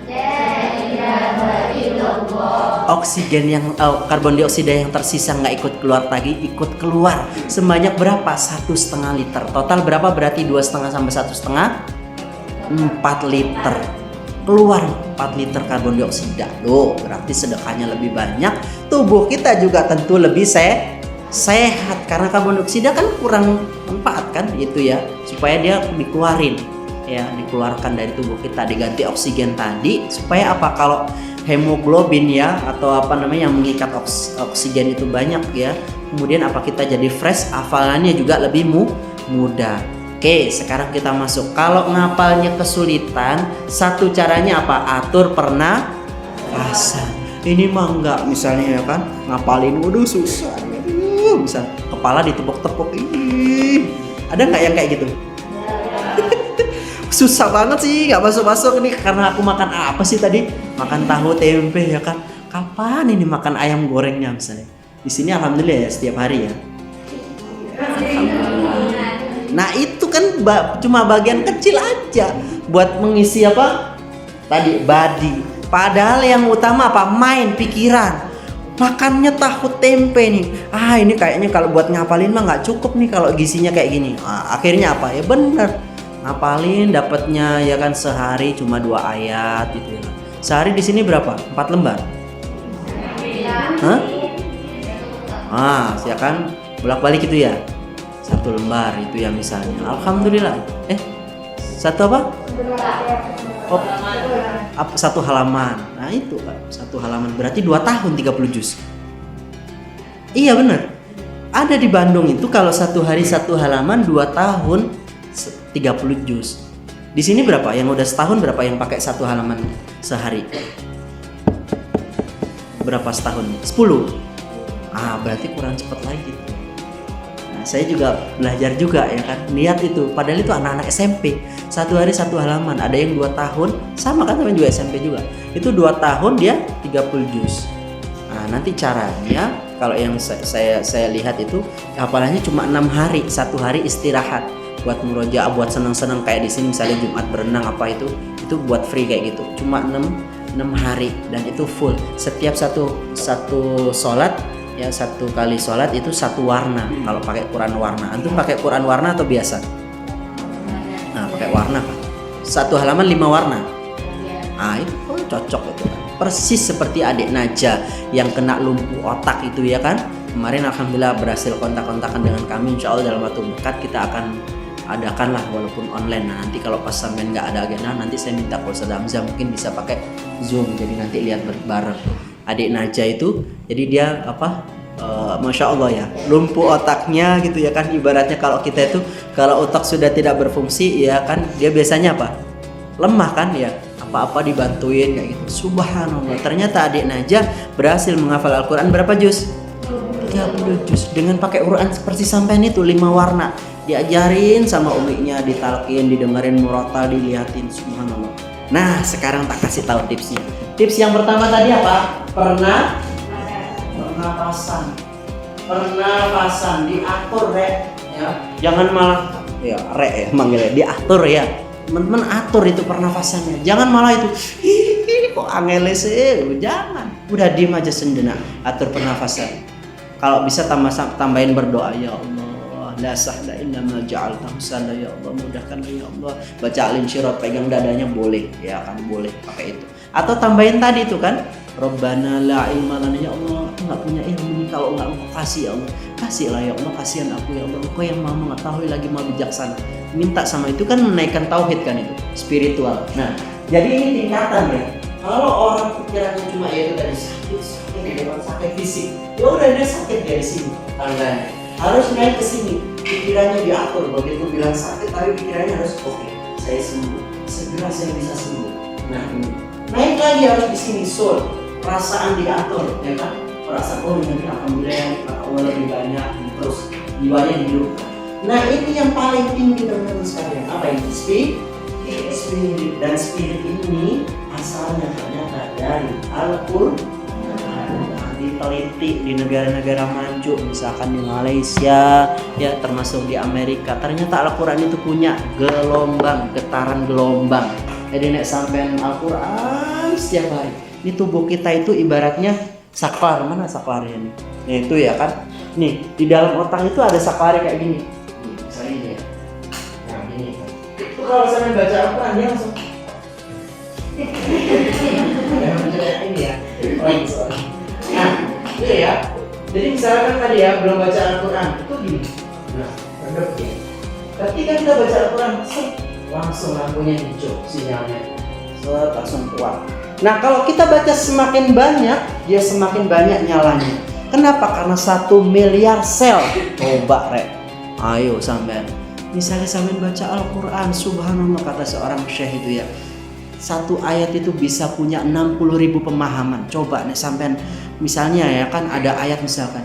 La ilaha illallah. Oksigen yang karbon dioksida yang tersisa nggak ikut keluar lagi, ikut keluar sebanyak berapa? 1,5 liter. Total berapa berarti 2,5 sampai 1,5? 4 liter. Keluar 4 liter karbon dioksida. Loh, berarti sedekahnya lebih banyak. Tubuh kita juga tentu lebih sehat karena karbon dioksida kan kurang manfaat kan itu ya. Supaya dia dikeluarin ya, dikeluarkan dari tubuh kita, diganti oksigen tadi supaya apa? Kalau hemoglobin ya atau apa namanya yang mengikat oksigen itu banyak ya. Kemudian apa kita jadi fresh, hafalannya juga lebih mudah. Oke, sekarang kita masuk. Kalau ngapalnya kesulitan, satu caranya apa? Atur pernafasan. Ini mah enggak, misalnya ya kan, ngapalin udah susah. Misal kepala ditepuk-tepuk. Ada nggak yang kayak gitu? Susah banget sih, nggak masuk-masuk ini karena aku makan apa sih tadi? Makan tahu tempe ya kan? Kapan ini makan ayam gorengnya misalnya? Di sini alhamdulillah ya setiap hari ya. Nah itu kan cuma bagian kecil aja buat mengisi apa tadi body. Padahal yang utama apa? Main pikiran. Makannya tahu tempe nih. Ini kayaknya kalau buat ngapalin mah nggak cukup nih kalau gizinya kayak gini. Akhirnya apa ya bener ngapalin dapatnya ya kan sehari cuma 2 ayat gitu ya. Sehari di sini berapa? 4 lembar. Ya kan bolak-balik itu ya. 1 lembar itu ya misalnya. Alhamdulillah. Satu apa? Satu halaman. Nah itu kan 1 halaman berarti 2 tahun 30 juz. Iya benar. Ada di Bandung itu kalau 1 hari 1 halaman 2 tahun 30 juz. Di sini berapa? Yang udah setahun berapa yang pakai 1 halaman sehari? Berapa setahun? 10. Berarti kurang cepat lagi. Nah, saya juga belajar juga ya kan, lihat itu, padahal itu anak-anak SMP, satu hari satu halaman, ada yang 2 tahun, sama kan teman juga SMP juga, itu 2 tahun dia 30 juz. Nah, nanti caranya kalau yang saya lihat itu hafalannya cuma 6 hari, 1 hari istirahat buat murojaah, buat senang-senang kayak di sini misalnya Jumat berenang apa itu buat free kayak gitu, cuma 6 hari dan itu full. Setiap satu sholat ya, 1 kali sholat itu 1 warna. Kalau pakai Quran warna, antum pakai Quran warna atau biasa? Nah, pakai warna Pak. 1 halaman 5 warna. Ah, itu cocok itu kan. Persis seperti adik Naja yang kena lumpuh otak itu ya kan. Kemarin alhamdulillah berhasil kontak-kontakan dengan kami. Insya Allah dalam waktu dekat kita akan adakan lah walaupun online. Nah, nanti kalau pas sampean nggak ada agenda, nanti saya minta Polsek Hamzah mungkin bisa pakai Zoom. Jadi nanti lihat bareng. Adik Naja itu, jadi dia Masya Allah ya, lumpuh otaknya gitu ya kan. Ibaratnya kalau kita itu, kalau otak sudah tidak berfungsi ya kan, dia biasanya apa? Lemah kan ya, apa-apa dibantuin kayak gitu. Subhanallah, ternyata adik Naja berhasil menghafal Al-Quran berapa juz? 30 juz dengan pakai Quran seperti sampean itu 5 warna. Diajarin sama uminya, ditalkin, didengerin murotal, dilihatin. Subhanallah. Nah, sekarang tak kasih tahu tipsnya. Tips yang pertama tadi apa? Pernapasan diatur ya. Jangan malah ya manggilnya diatur ya. Teman-teman atur itu pernafasannya. Jangan malah itu kok angele sih. Jangan. Udah diem aja sejenak, atur pernafasan. Kalau bisa tambahin berdoa, ya Allah, la sahla illa ma ja'altahu sahla, ya Allah, mudahkanlah ya Allah. Baca alim syirat, pegang dadanya boleh, ya kan boleh pakai itu. Atau tambahin tadi itu kan, Rabbana la ilma lana, ya Allah, aku nggak punya ilmu, kalau nggak Engkau kasih ya Allah, kasihlah ya Allah, kasihan aku ya Allah, Engkau yang maha mengetahui lagi maha bijaksana. Minta sama itu kan menaikkan tauhid kan, itu spiritual. Nah, jadi ini tingkatan ya. Kalau orang pikirannya cuma ya itu dari sakit fisik, ya udah dia sakit dari sini. Tandanya harus naik ke sini, pikirannya diatur. Begitu bilang sakit, tapi pikirannya harus oke, saya sembuh, segera saya bisa sembuh. Nah ini naik lagi harus di sini, soul, perasaan diatur, ya kan? Perasaan oh ini alhamdulillah, Allah lebih banyak, terus jiwanya dihidupkan. Nah ini yang paling tinggi teman-teman sekalian. Apa itu? Spirit. Dan spirit ini asalnya ternyata dari Al-Quran. Diteliti di negara-negara maju, misalkan di Malaysia, ya termasuk di Amerika, ternyata Al-Quran itu punya gelombang, getaran gelombang. Jadi nek sampean Al-Quran setiap hari, ini tubuh kita itu ibaratnya saklar. Mana saklarnya nih? Nah itu ya kan, nih di dalam otak itu ada saklar kayak gini. Misalnya ini ya, nah ini. Itu kalau sampean baca Al-Quran dia langsung ini ya, nah, iya ya. Jadi misalkan tadi ya belum baca Al-Quran itu gini. Nah, redep ya. Ketika kita baca Al-Quran, langsung lampunya hijau sinyalnya. Langsung kuat. Nah, kalau kita baca semakin banyak, dia semakin banyak nyalanya. Kenapa? Karena 1 miliar sel. Coba rek. Ayo sampean. Misalnya sampean baca Al-Quran, subhanallah kata seorang syekh itu ya. 1 ayat itu bisa punya 60.000 pemahaman. Coba nih sampean misalnya ya kan ada ayat misalkan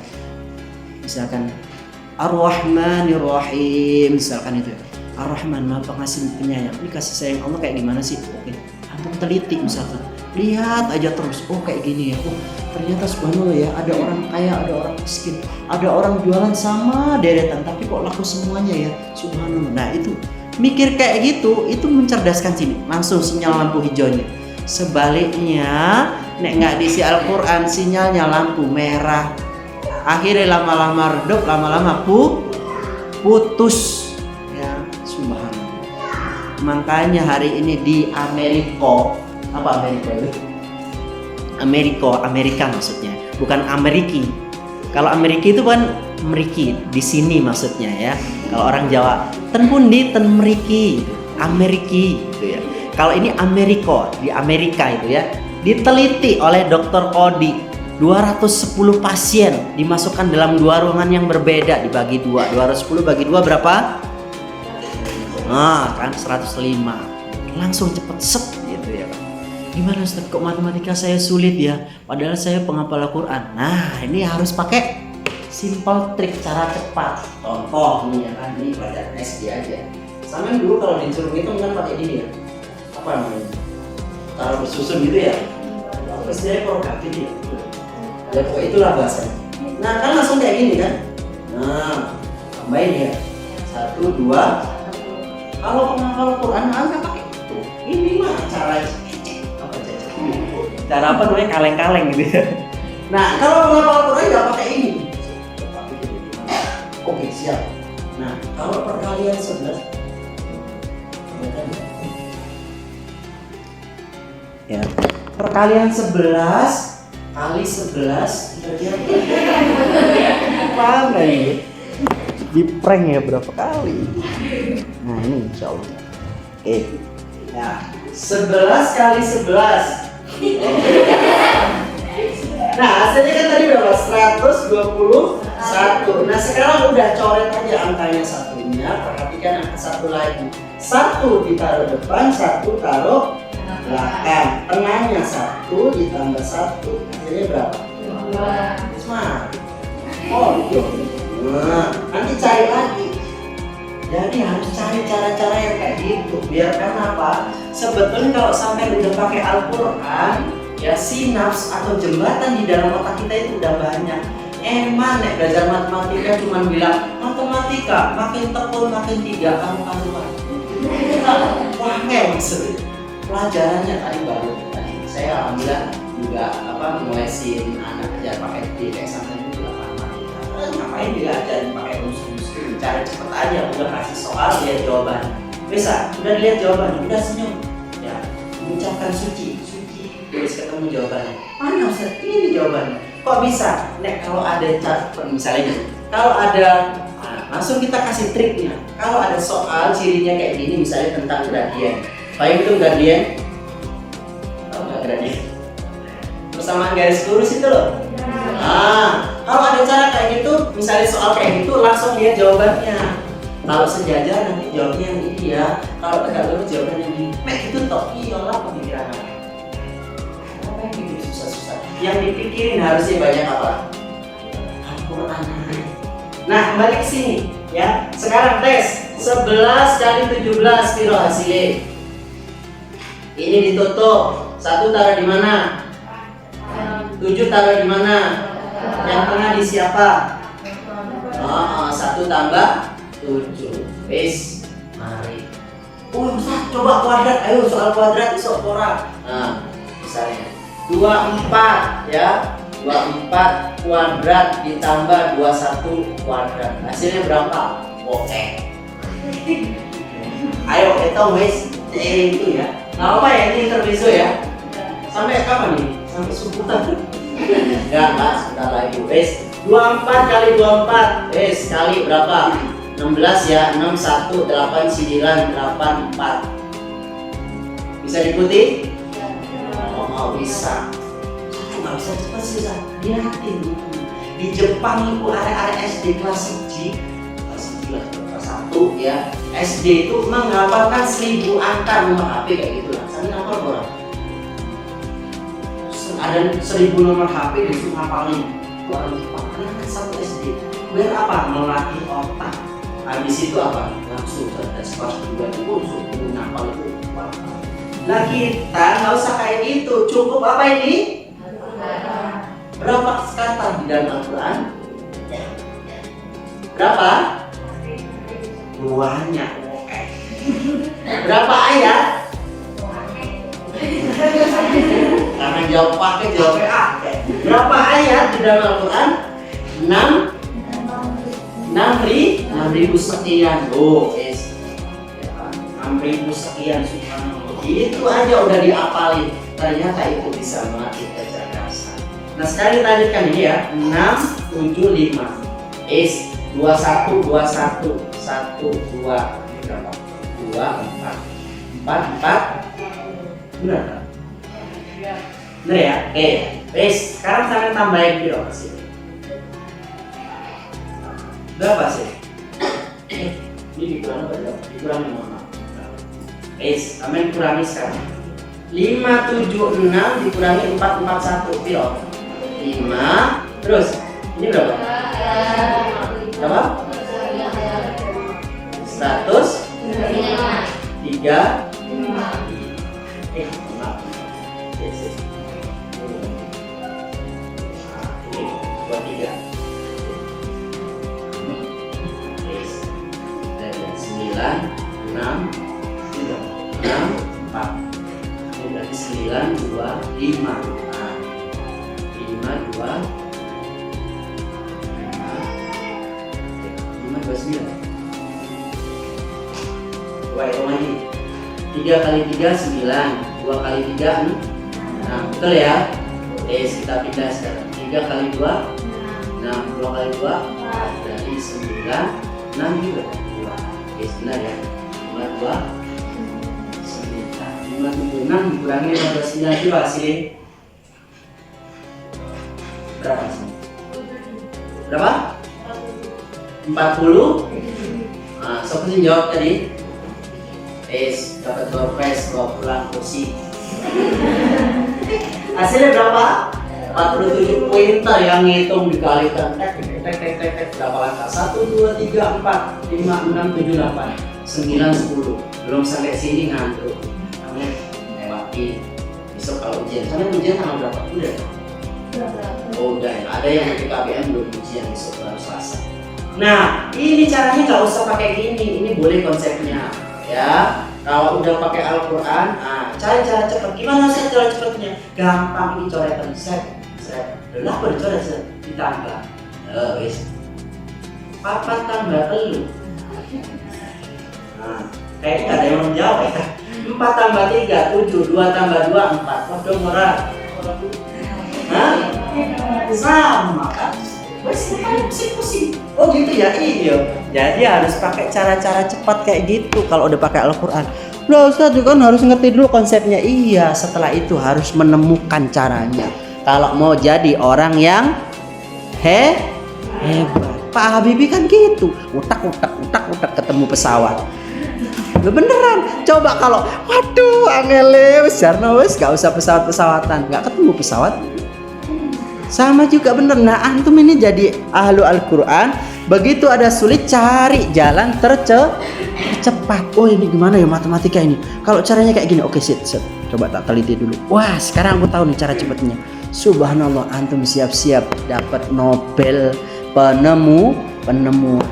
Ar-Rahmanir Rahim misalkan itu ya. Ar-Rahman Maha Pengasih Penyayang. Ini kasih sayang Allah kayak gimana sih? Oke. Antum teliti misalkan. Lihat aja terus. Oh kayak gini ya. Oh ternyata subhanallah ya, ada orang kaya, ada orang miskin, ada orang jualan sama deretan tapi kok laku semuanya ya. Subhanallah. Nah, itu mikir kayak gitu, itu mencerdaskan sini. Langsung sinyal lampu hijaunya. Sebaliknya, nek nggak diisi Al-Quran, sinyalnya lampu merah. Akhirnya lama-lama redup, lama-lama putus. Ya, subhanallah. Makanya hari ini di Amerika, apa Amerika itu? Amerika maksudnya, bukan Ameriki. Kalau Ameriki itu kan Meriki, di sini maksudnya ya. Kalau orang Jawa, ten pundi ten meriki, Ameriki gitu ya. Kalau ini Amerika, di Amerika itu ya. Diteliti oleh Dr. Kodi, 210 pasien dimasukkan dalam 2 ruangan yang berbeda, dibagi 2. 210 bagi 2 berapa? Nah, kan 105. Langsung cepet set gitu ya kan. Gimana Ustaz, kok matematika saya sulit ya? Padahal saya penghafal Al-Quran. Nah, ini harus pakai simple trik cara cepat. Contoh nih ya kan, ini pelajaran SD aja. Sama dulu kalau disuruh ngitung kan pakai ini ya. Apa namanya? Taruh bersusun gitu ya. Apa istilahnya kalau kayak gini ya? Ya pokoknya itulah bahasanya. Nah kan langsung kayak gini kan. Nah tambahin ya. 1, 2. Kalau penghafal Quran nggak pakai itu. Ini mah cara apa namanya kaleng-kaleng gitu ya. Nah kalau penghafal Quran nggak pakai ini. Oke siap. Nah kalau perkalian 11 ya perkalian 11 kali 11 kira-kira mana ini? Di prank ya berapa kali? Nah ini insya Allah. Oke. Nah 11 kali 11. Nah hasilnya kan tadi berapa? 121. Nah sekarang udah coret aja angkanya satunya. Perhatikan angka satu lagi. 1 ditaruh depan, 1 taruh belakang. Tengahnya 1 ditambah 1. Hasilnya berapa? 2. Smart. Oh iya. Nah, nanti cari lagi. Jadi harus cari cara-cara yang kayak gitu. Biar kenapa? Sebetulnya kalau sampai udah pakai Al-Quran, ya sinaps atau jembatan di dalam otak kita itu udah banyak. Emang nek belajar matematika cuma bilang matematika makin tekun makin 3 kamu karuan. Wah maksudnya pelajarannya tadi baru tadi saya alhamdulillah juga ngelesin anak aja pakai kayak sampai itu matematika. Ngapain diajarin pakai rumus-rumus? Cara cepet aja, udah kasih soal lihat jawaban. Bisa, udah lihat jawaban, udah senyum. Ya, mengucapkan suci, terus ketemu jawabannya. Mana Ustaz? Ini jawabannya. Kok bisa? Nek kalau ada misalnya nih, kalau ada langsung kita kasih triknya. Kalau ada soal cirinya kayak gini, misalnya tentang gradien. Paham itu gradien? Tahu nggak gradien? Persamaan garis lurus itu loh. Nah, kalau ada cara kayak gitu, misalnya soal kayak gitu, langsung lihat jawabannya. Kalau sejajar nanti jawabnya yang ini ya. Kalau tegak lurus jawabannya yang ini. Mek itu toh iyalah pemikiran apa? Apa yang bikin susah-susah? Yang dipikirin harusnya banyak apa? Al-Quran. Nah, kembali ke sini ya. Sekarang tes 11 kali 17 piro hasilnya? Ini ditutup. 1 taruh di mana? 7 taruh di mana? Yang tengah di siapa? 1 tambah 7. Wis, mari. Ustaz, coba kuadrat. Ayo soal kuadrat isok ora. Nah, misalnya 24 ya. 24 kuadrat ditambah 21 kuadrat. Hasilnya berapa? Oke. Ayo hitung wis. Itu ya. Nggak apa ya, ini intermezzo ya. Sampai kapan nih? Sampai subuh tadi. Enggak, sebentar lagi. Wes, 24 kali 24. Wes, kali berapa? 16 ya. 6 1 8 9 8 4. Bisa diikuti? Oh, bisa. Nggak bisa cepat sih, Sa. Lihatin. Di Jepang itu area-area SD kelas 1 kelas 1 ya. SD itu menghafalkan 1000 angka nomor HP kayak gitu lah. Sampai hafal berapa? Ada 1000 nomor HP disuruh ngapalin orang Jepang karena kan 1 SD. Biar apa? Melatih otak. Habis itu apa? Langsung cerdas pas juga itu suruh ngapal itu. Nah kita nggak usah kayak gitu. Cukup apa ini? Berapa kata di dalam Al-Quran? Berapa? Banyak. Berapa ayat? Karena jawab pakai jawabnya A. Berapa ayat di dalam Al-Quran? 6.000 sekian. Oh, 6.000 sekian. Subhanallah. Itu aja udah diapalin. Ternyata itu bisa melatih kecerdasan. Nah sekarang kita lanjutkan ini ya. 6 7 5. 21 21 1 2 berapa? 2 4 benar kan? Benar ya? Oke. Wes, sekarang sampai tambahin berapa sih? Berapa sih? Ini dikurangi berapa? Dikurangi mana? Wes, sampai kurangi sekarang. 576 dikurangi 441 piro? 5 terus ini berapa? Berapa? 103. Maaf. Yes, yes. Ini 23. Yes. Dan 9, 6, 4. Ini berarti 9, 2, 5. Nah, 5, 2, 9. Wah, itu lagi 3 kali 3 9, 2 kali 3 6. Nah, betul ya? Kita pindah sekarang 3 kali 2 6, 2 kali 2 dari 9, 6 juga 2. Benar ya? 5, 2 9, 5, 7, 6 dikurangi 9 itu hasilnya berapa sih? Berapa? 40. Nah, siapa sih jawab tadi? Dapat doorpress, bawa pulang kursi. Hasilnya berapa? 47 pointer yang ngitung dikalikan. Berapa langkah? 1, 2, 3, 4, 5, 6, 7, 8, 9, 10. Belum sampai sini ngantuk. Namanya lewati. Besok kalau ujian, sampai ujian tanggal berapa? Udah? Oh udah ya. Ada yang di KBM belum ujian besok baru Selasa. Nah, ini caranya nggak usah pakai gini. Ini boleh konsepnya, ya. Kalau udah pakai Al-Quran, cari cara cepat. Gimana sih cara cepatnya? Gampang, ini coretan set. Kenapa dicoret set? Ditambah. Wis. 4 tambah 3. Nah, kayak nggak ada yang menjawab ya. 4 tambah 3, 7. 2 tambah 2, 4. Waduh murah. Hah? Sama kan? Pusing. Oh gitu ya, iya. Jadi harus pakai cara-cara cepat kayak gitu kalau udah pakai Al-Quran. Loh Ustaz kan harus ngerti dulu konsepnya. Iya, setelah itu harus menemukan caranya. Kalau mau jadi orang yang hebat. Pak Habibie kan gitu. Utak ketemu pesawat. Loh beneran. Coba kalau waduh angele wis jarno wis gak usah pesawat-pesawatan, gak ketemu pesawat. Sama juga bener. Nah antum ini jadi ahlu Al-Quran, begitu ada sulit cari jalan tercepat. Oh ini gimana ya matematika ini? Kalau caranya kayak gini, oke sit. Coba tak teliti dulu. Wah sekarang aku tahu nih cara cepatnya. Subhanallah, antum siap-siap dapat Nobel penemuan.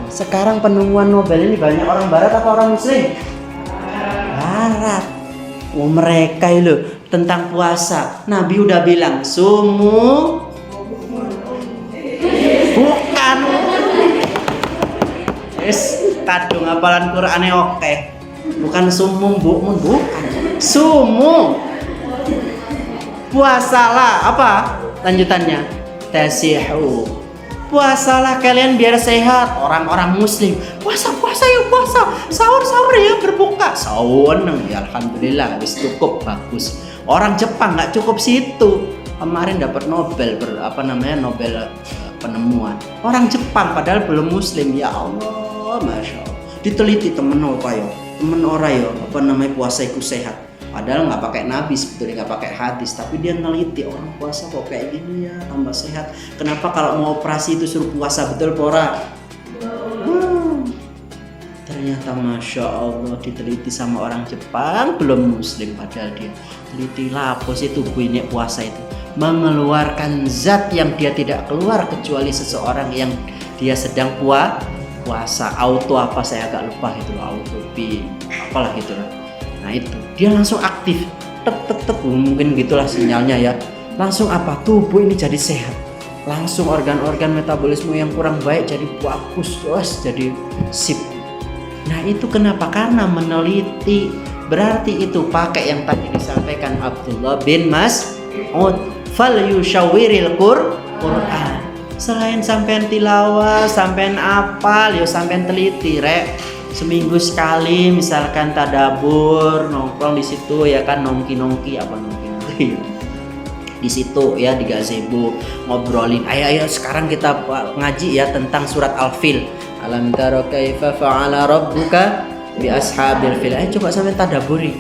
Sekarang penemuan Nobel ini banyak orang Barat atau orang Muslim? Barat. Oh mereka itu tentang puasa. Nabi udah bilang sumu. Bukan. Kadung hafalan Qur'ane oke. Bukan sumum bukan. Sumu. Puasalah apa? Lanjutannya. Tasihu. Puasalah kalian biar sehat. Orang-orang muslim. Puasa yuk puasa. Sahur ya berbuka. Sahur ya alhamdulillah wis cukup bagus. Orang Jepang nggak cukup situ. Kemarin dapat Nobel Nobel penemuan. Orang Jepang padahal belum muslim. Ya Allah, masya Allah. Diteliti temen ora yo puasa itu sehat. Padahal nggak pakai nabi sebetulnya, nggak pakai hadis, tapi dia neliti orang puasa kok kayak gini ya tambah sehat. Kenapa kalau mau operasi itu suruh puasa betul pora? Ternyata masya Allah diteliti sama orang Jepang belum muslim, padahal dia teliti lapos itu tubuh ini puasa itu mengeluarkan zat yang dia tidak keluar kecuali seseorang yang dia sedang puasa. Auto apa saya agak lupa itu, auto pi apalah gitu lah. Nah itu dia langsung aktif, tep mungkin gitulah sinyalnya ya. Langsung apa, tubuh ini jadi sehat. Langsung organ-organ metabolisme yang kurang baik jadi bagus, jadi sip. Nah itu kenapa? Karena meneliti. Berarti itu pakai yang tadi disampaikan Abdullah bin Mas'ud, fal yushawiril Qur'an. Selain sampean tilawah, sampean apal, yo sampean teliti rek. Seminggu sekali misalkan tadabur, nongkrong di situ ya kan, nongki di situ ya di gazebo ngobrolin. Ayo sekarang kita ngaji ya tentang surat Al-Fil. Alam tara kaifa fa'ala rabbuka bi ashabil fil. Ayo coba sampean tadaburi.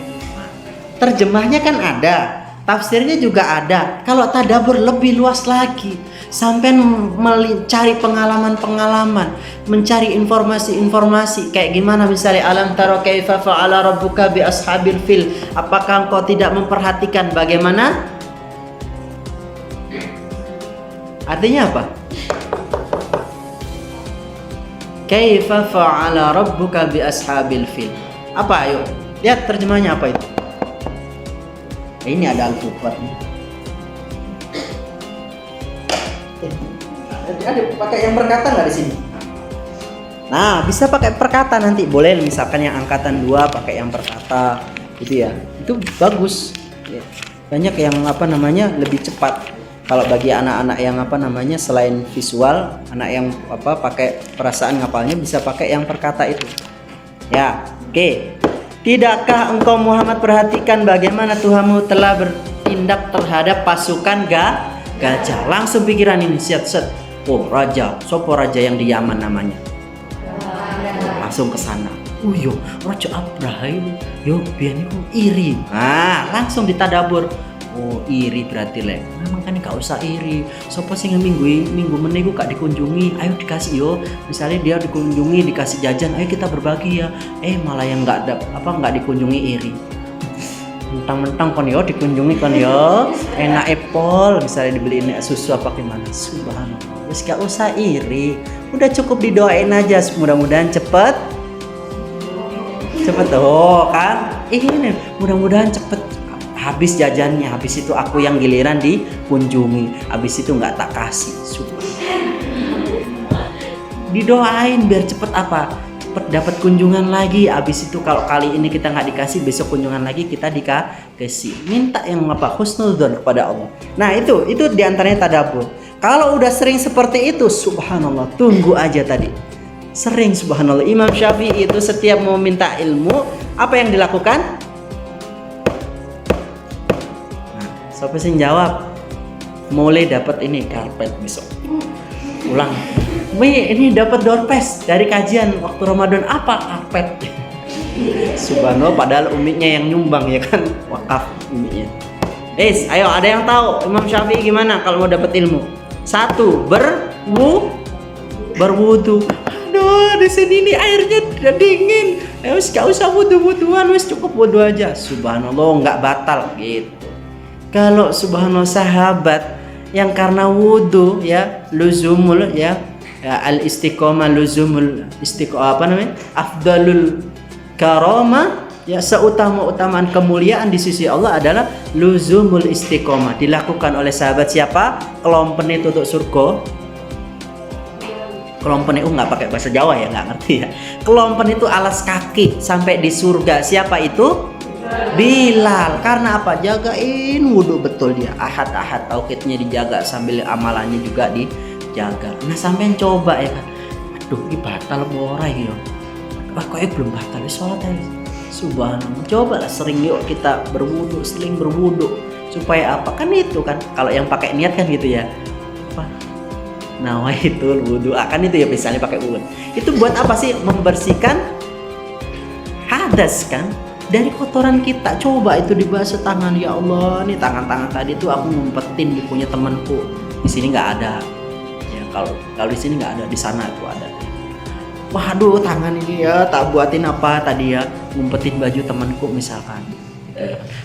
Terjemahnya kan ada, tafsirnya juga ada. Kalau tadabur lebih luas lagi. sampai mencari pengalaman-pengalaman, mencari informasi-informasi kayak gimana misalnya alam taro kaifa fa'ala rabbuka bi ashabil fil. Apakah engkau tidak memperhatikan bagaimana? Artinya apa? Kaifa fa'ala rabbuka bi ashabil fil. Apa ayo? Lihat terjemahnya apa itu? Ini ada Al-Furqan. Ada pakai yang perkata nggak di sini? Nah, bisa pakai perkata nanti. Boleh misalkan yang angkatan 2 pakai yang perkata gitu ya. Itu bagus. Banyak yang lebih cepat. Kalau bagi anak-anak yang selain visual, anak yang pakai perasaan ngapalnya bisa pakai yang perkata itu. Ya, oke. Tidakkah engkau Muhammad perhatikan bagaimana Tuhanmu telah bertindak terhadap pasukan gajah? Langsung pikiran ini set. Oh, raja, sopo raja yang di Yaman namanya. Langsung ke sana. Oh yo, Raja Abraha ini. Yo, biar niku iri. Ah, langsung ditadabur. Oh, iri berarti lek. Memang kan gak usah iri. Sopo sing minggu meniku gak dikunjungi. Ayo dikasih yo. Misalnya dia dikunjungi dikasih jajan, ayo kita berbagi ya. Malah yang nggak dikunjungi iri. Mentang-mentang kon yo dikunjungi kon yo. Enak apple misalnya dibeliin susu apa gimana. Subhanallah. Wis gak usah iri. Udah cukup didoain aja mudah-mudahan cepet. Oh kan? Ini mudah-mudahan cepet habis jajannya, habis itu aku yang giliran dikunjungi, habis itu nggak tak kasih. Didoain biar cepet cepet dapat kunjungan lagi. Habis itu kalau kali ini kita nggak dikasih, besok kunjungan lagi kita dikasih. Minta yang husnudzon kepada Allah. Nah itu diantaranya tadabbur. Kalau udah sering seperti itu, subhanallah, tunggu aja tadi. Sering subhanallah. Imam Syafi'i itu setiap mau minta ilmu, apa yang dilakukan? Siapa sih jawab? Mulai dapat ini karpet besok. Ulang. Ini dapat doorpass dari kajian waktu Ramadan, apa karpet? Subhanallah, padahal umiknya yang nyumbang ya kan, wakaf umiknya. Ayo ada yang tahu Imam Syafi'i gimana kalau mau dapat ilmu? 1, berwudu. Aduh, di sini nih airnya udah dingin. Wis gak usah wudu-wuduan, wis cukup wudu aja. Subhanallah, nggak batal gitu. Kalau subhanallah sahabat yang karena wudu ya luzumul al istiqomah luzumul afdalul karama ya, seutama-utamaan kemuliaan di sisi Allah adalah luzumul istiqomah. Dilakukan oleh sahabat siapa? Kelompen itu untuk surga. Kelompen itu nggak pakai bahasa Jawa ya, nggak ngerti ya. Kelompen itu alas kaki sampai di surga. Siapa itu? Bilal. Karena apa? Jagain wudhu betul dia. Ahad tauhidnya dijaga sambil amalannya juga dijaga. Nah sampean coba ya kan. Aduh, ini batal ora ya. Wah, kok belum batal sholat aja. Subhanallah. Coba lah sering yuk kita berwudhu, sering berwudhu. Supaya apa? Kan itu kan kalau yang pakai niat kan gitu ya. Apa? Nawaitul wudhu. Kan itu ya misalnya pakai wudhu. Itu buat apa sih? Membersihkan hadas kan? Dari kotoran kita. Coba itu dibasuh tangan. Ya Allah, nih tangan-tangan tadi tuh aku ngumpetin di punya temanku. Di sini nggak ada. Ya kalau di sini nggak ada, di sana tuh ada. Waduh, tangan ini ya tak buatin apa tadi ya, ngumpetin baju temanku misalkan.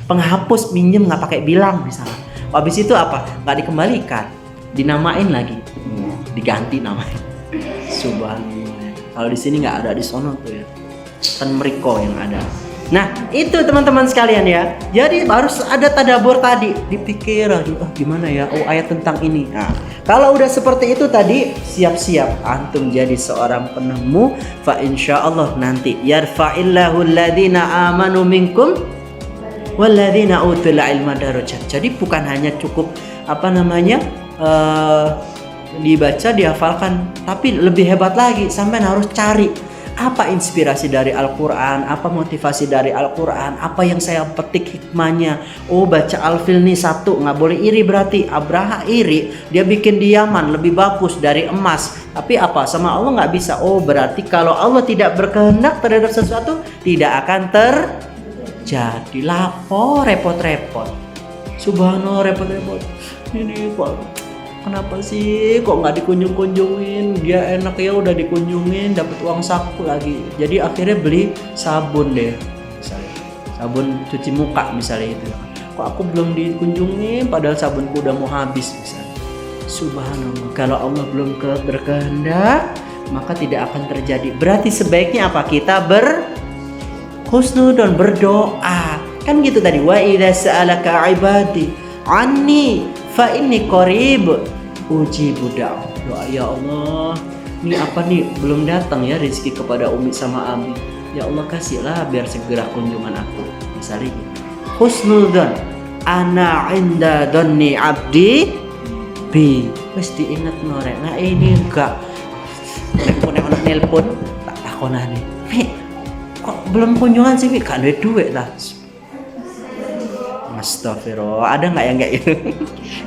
Penghapus minjem nggak pakai bilang misalnya. Habis itu apa? Nggak dikembalikan, dinamain lagi, diganti namanya. Subhanallah. Kalau di sini nggak ada, di sono tuh ya. Tan meriko yang ada. Nah itu teman-teman sekalian ya. Jadi harus ada tadabbur tadi, dipikir gimana ya, ayat tentang ini. Nah kalau udah seperti itu tadi, siap-siap antum jadi seorang penemu. Fa insyaallah nanti yarfa'illahu alladhina amanu minkum walladzina utul ilma darajat. Jadi bukan hanya cukup dibaca, dihafalkan, tapi lebih hebat lagi, sampai harus cari apa inspirasi dari Al-Quran, apa motivasi dari Al-Quran, apa yang saya petik hikmahnya. Oh, baca Al-Fil nih 1, nggak boleh iri berarti. Abraha iri, dia bikin di Yaman lebih bagus dari emas. Tapi apa? Sama Allah nggak bisa. Oh, berarti kalau Allah tidak berkehendak terhadap sesuatu, tidak akan terjadi. Lapor repot-repot. Subhanallah, repot-repot. Ini kok kenapa sih kok nggak dikunjungin, dia enak ya udah dikunjungin dapat uang saku lagi. Jadi akhirnya beli sabun deh, misalnya sabun cuci muka misalnya itu, kok aku belum dikunjungin padahal sabunku udah mau habis misalnya. Subhanallah, kalau Allah belum berkehendak maka tidak akan terjadi. Berarti sebaiknya apa? Kita berhusnudon, berdoa. Kan gitu tadi, wa idza sa'alaka ibadi anni fa inni qarib ujibu doa. Ya Allah, ini apa nih belum datang ya rezeki kepada Umi sama Abi. Ya Allah kasihlah biar segera kunjungan aku. Misalnya gitu. Husnudon, ana inda dhanni abdi bi. Wis diinget norek. Nah ini enggak. Nek ono nelpon tak takonane. Mi, kok belum kunjungan sih, Mi? Kan duit lah. Astagfirullah, ada nggak yang kayak gitu?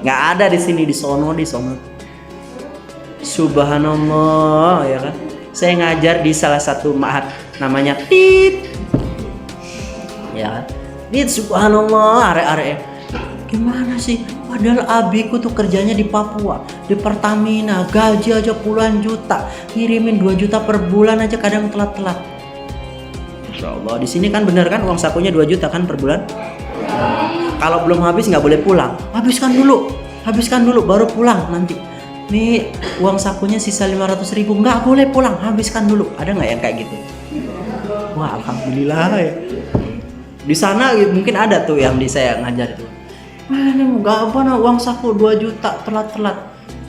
Nggak ada di sini, di sono. Subhanallah, ya kan? Saya ngajar di salah satu ma'had namanya Tit, ya kan? Tit, subhanallah, arek-arek. Gimana sih? Padahal abiku tuh kerjanya di Papua, di Pertamina, gaji aja puluhan juta, ngirimin 2 juta per bulan aja kadang telat-telat. Masya Allah, di sini kan bener kan uang sakunya 2 juta kan per bulan? Kalau belum habis nggak boleh pulang. Habiskan dulu baru pulang nanti. Nih uang sakunya sisa 500.000, nggak boleh pulang, habiskan dulu. Ada nggak yang kayak gitu? Wah alhamdulillah ya. Di sana mungkin ada tuh yang di saya ngajar itu. Mana nggak apa uang saku 2 juta telat.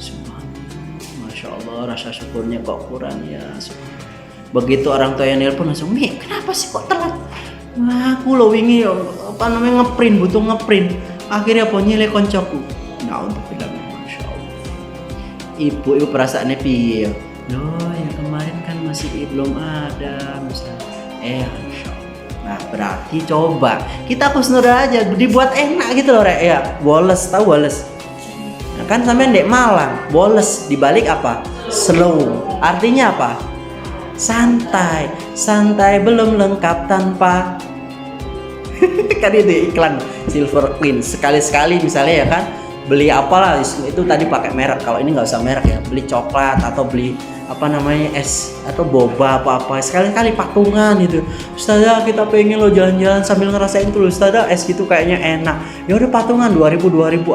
Subhanallah, masya Allah, rasa syukurnya kok kurang ya. Begitu orang tua yang nelpon langsung, Mi kenapa sih kok telat? Nah, aku lo wingi butuh ngeprint. Akhirnya apa nyile koncoku. Nah, untuk bilang masya Allah. Ibu perasaannya piye? Loh, yang kemarin kan masih belum ada misalnya. Masya Allah. Nah, berarti coba kita husnudon aja, dibuat enak gitu loh, Rek. Ya, Woles, tahu Woles? Nah, kan sampean Dek Malang, Woles dibalik apa? Slow. Artinya apa? Santai belum lengkap tanpa kan itu iklan Silver Queen. Sekali-sekali misalnya ya kan beli apalah itu tadi pakai merek, kalau ini nggak usah merek ya, beli coklat atau beli apa namanya es atau boba apa sekali-kali patungan gitu. Ustazah kita pengen lo jalan-jalan sambil ngerasain tuh Ustazah es gitu kayaknya enak, ya udah patungan 2.000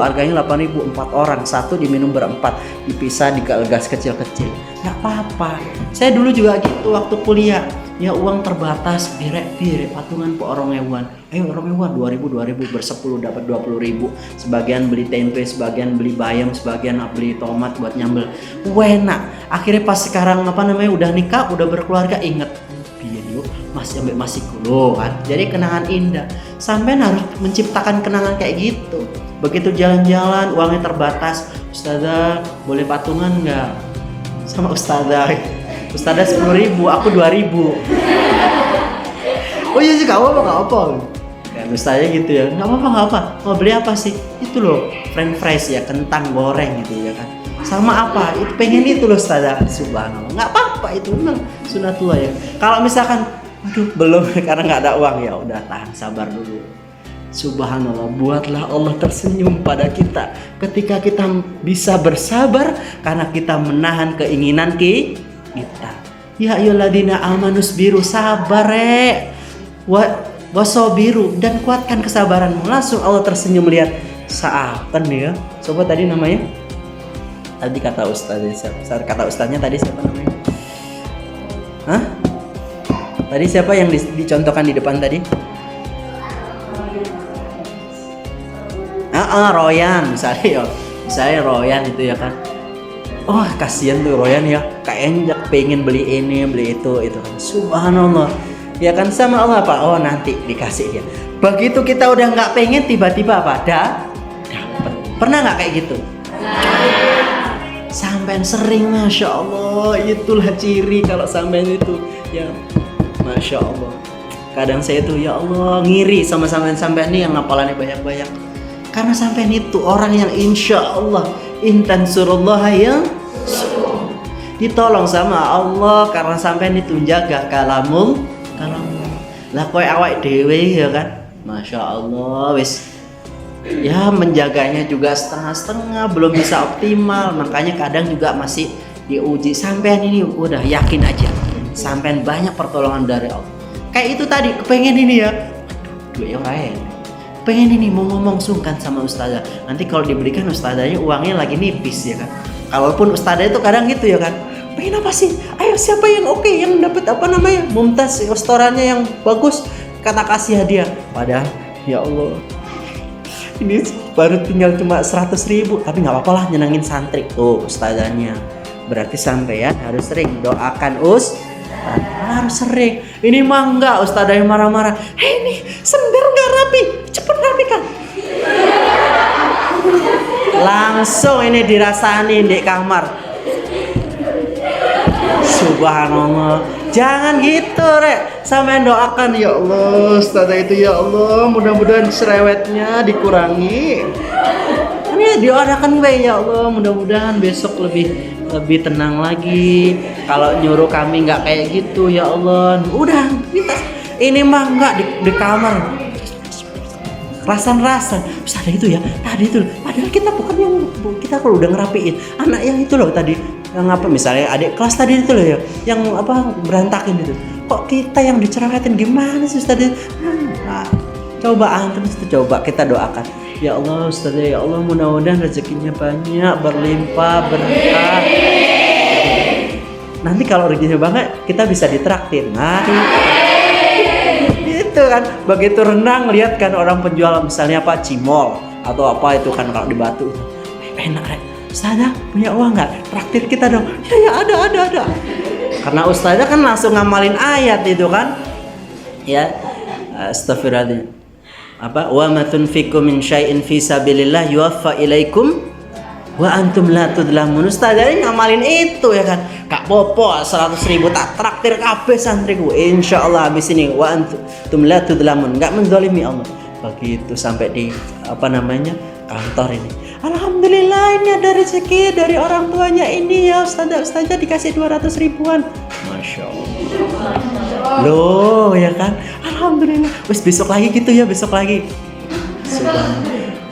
harganya 8.000, 4 orang satu diminum berempat, dipisah di gas kecil-kecil, nggak apa-apa. Saya dulu juga gitu waktu kuliah ya, uang terbatas, birek patungan po orang ewan, ayo orang ewan 2.000 bersepuluh dapat 20.000, sebagian beli tempe, sebagian beli bayam, sebagian beli tomat buat nyambel, enak. Akhirnya pas sekarang udah nikah, udah berkeluarga, inget biar yuk masih kulo kan, jadi kenangan indah. Sampai harus menciptakan kenangan kayak gitu. Begitu jalan-jalan uangnya terbatas, Ustazah boleh patungan nggak sama Ustazah 10.000, aku 2.000. Oh iya sih, gak apa-apa. Kayak Ustazah gitu ya, nggak apa-apa. Mau beli apa sih? Itu loh, french fries ya, kentang goreng gitu ya kan. Sama apa? Itu pengen itu loh Ustazah. Subhanallah, nggak apa-apa, itu memang sunatullah ya. Kalau misalkan, aduh belum karena nggak ada uang, ya udah tahan, sabar dulu. Subhanallah, buatlah Allah tersenyum pada kita ketika kita bisa bersabar karena kita menahan keinginan kita. Ya ayyuhalladzina amanus biru, sabar wasobiru, dan kuatkan kesabaranmu. Langsung Allah tersenyum melihat seakan ya. Coba tadi namanya, tadi kata ustaznya tadi siapa namanya? Hah? Tadi siapa yang dicontohkan di depan tadi? Royan misalnya Royan itu ya kan. Oh kasihan tuh Royan ya, kayaknya pengen beli ini beli itu kan. Subhanallah ya kan, sama Allah apa? Oh nanti dikasih ya. Begitu kita udah nggak pengen, tiba-tiba apa? Dapet. Pernah nggak kayak gitu? Sampean sering, masya Allah. Itulah ciri kalau sampean itu ya, masya Allah. Kadang saya tuh ya Allah ngiri sama sampean ini yang ngapalannya banyak-banyak. Karena sampean itu orang yang insya Allah intansurullah yang ditolong sama Allah, karena sampean itu jaga kalamul lah kowe awak dhewe ya kan. Masya Allah wis ya menjaganya juga setengah-setengah, belum bisa optimal, makanya kadang juga masih diuji. Sampean ini udah yakin aja, sampean banyak pertolongan dari Allah. Kayak itu tadi, kepengen ini ya, duit yang lain, pengen ini mau ngomong sungkan sama ustazah. Nanti kalau diberikan ustazahnya uangnya lagi nipis ya kan. Kalaupun ustazah itu kadang gitu ya kan, pengen apa sih? Ayo siapa yang oke, yang dapat apa namanya, mumtaz, restorannya yang bagus, kata kasih hadiah. Padahal ya Allah, ini baru tinggal cuma 100.000, tapi nggak apa-apa lah, nyenangin santri. Tuh ustazahnya, berarti sampean harus sering doakan harus sering. Ini mah enggak, ustazah yang marah-marah. Hei ini sender nggak rapi, cepet rapikan. Langsung ini dirasain di kamar. Subhanallah. Jangan gitu, Rek. Sampean doakan, ya Allah, ustazah itu ya Allah, mudah-mudahan cerewetnya dikurangi. Ini doakan baik ya Allah, mudah-mudahan besok lebih tenang lagi. Kalau nyuruh kami nggak kayak gitu ya Allah. Udah, ini mah nggak di kamar. Rasan-rasan, bisa ada gitu ya. Tadi itu, padahal kita bukan yang kita kalau udah ngerapiin anak yang itu loh tadi, yang apa misalnya adik kelas tadi itu loh ya, yang apa berantakin itu. Kok kita yang dicerewetin gimana sih tadi? Nah, coba antum coba kita doakan. Ya Allah Ustazah, ya Allah mudah-mudahan rezekinya banyak, berlimpah, berkah. Nanti kalau rezekinya banyak kita bisa ditraktir. Nah itu kan, begitu renang lihat kan orang penjual misalnya apa cimol atau apa itu kan kalau di Batu. Enak Rek, Ustazah punya uang nggak? Traktir kita dong. Ya ada. Karena Ustazah kan langsung ngamalin ayat itu kan. Ya, astagfirullahaladzim. Apa wa ma tunfiqu min syai'in fi sabilillah yuwaffa ilaikum wa antum la tudlamun. Ustazah ngamalin itu ya kan. Kak Popo 100.000 tak traktir kabeh santriku. Insyaallah habis ini wa antum la tudlamun, enggak menzalimi Allah. Begitu sampai di apa namanya kantor ini. Alhamdulillah ini ada rezeki dari orang tuanya ini ya ustazah dikasih 200 ribuan. Masya Allah. Loh ya kan, alhamdulillah. Wes besok lagi gitu ya, besok lagi.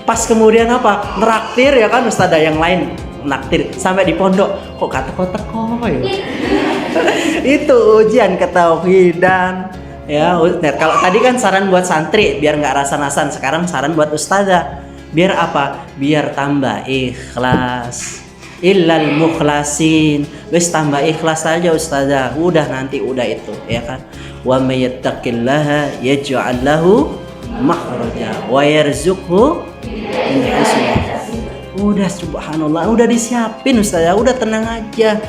Pas kemudian apa? Ngeraktir ya kan ustazah yang lain naktir sampai di pondok kok kata teko ya. Itu ujian ketauhidan ya. Nah, kalau tadi kan saran buat santri biar nggak rasan-rasan, sekarang saran buat ustazah biar apa? Biar tambah ikhlas. Illal mukhlasin, wis tambah ikhlas aja ustazah. Udah nanti udah itu ya kan. Wa may yattaqillaha yaj'al lahu makhraja wa yarzuqhu min haitsu. Udah subhanallah, udah disiapin ustazah, udah tenang aja.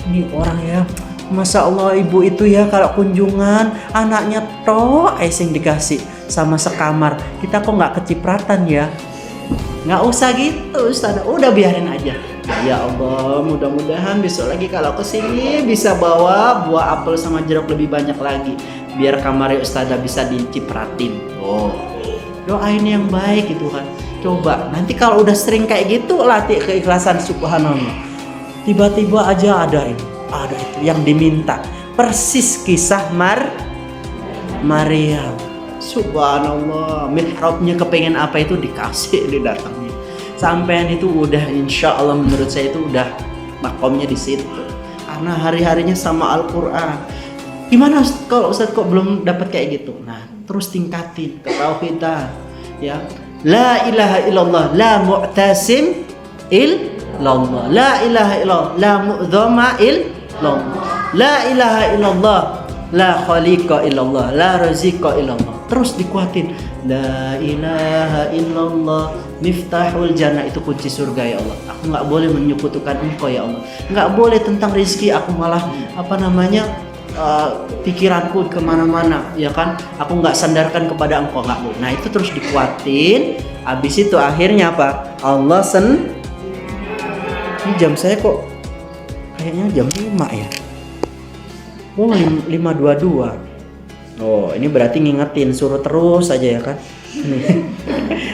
Ini orang ya, Masya Allah ibu itu ya kalau kunjungan anaknya sing dikasih sama sekamar, kita kok nggak kecipratan ya. Nggak usah gitu ustazah, udah biarin aja. Ya Allah, mudah-mudahan besok lagi kalau kesini bisa bawa buah apel sama jeruk lebih banyak lagi, biar kamarnya ustazah bisa dicipratin. Oh, doain yang baik itu kan. Coba nanti kalau udah sering kayak gitu latih keikhlasan, subhanallah. Tiba-tiba aja ada itu yang diminta. Persis kisah Maryam. Subhanallah, mihrabnya kepengen apa itu dikasih, didatangnya. Sampean itu udah insya Allah menurut saya itu udah makomnya di situ. Karena hari-harinya sama Al-Quran. Gimana kalau Ustaz kok belum dapat kayak gitu? Nah, terus tingkatin ketauhidan ya. La ilaha illallah, la mu'tasim illallah, la ilaha illallah, la mu'dhama illallah, la ilaha illallah, la khaliqa illallah, la raziqa illallah. Terus dikuatin, la ilaha illallah miftahul jannah, itu kunci surga ya Allah. Aku nggak boleh menyekutukan Engkau ya Allah. Nggak boleh tentang rezeki aku malah apa namanya pikiranku kemana-mana ya kan. Aku nggak sandarkan kepada Engkau, nggak boleh. Nah itu terus dikuatin. Habis itu akhirnya apa? Allah ini jam saya kok kayaknya jam 5 ya. Oh 5.22. Oh, ini berarti ngingetin, suruh terus aja ya kan.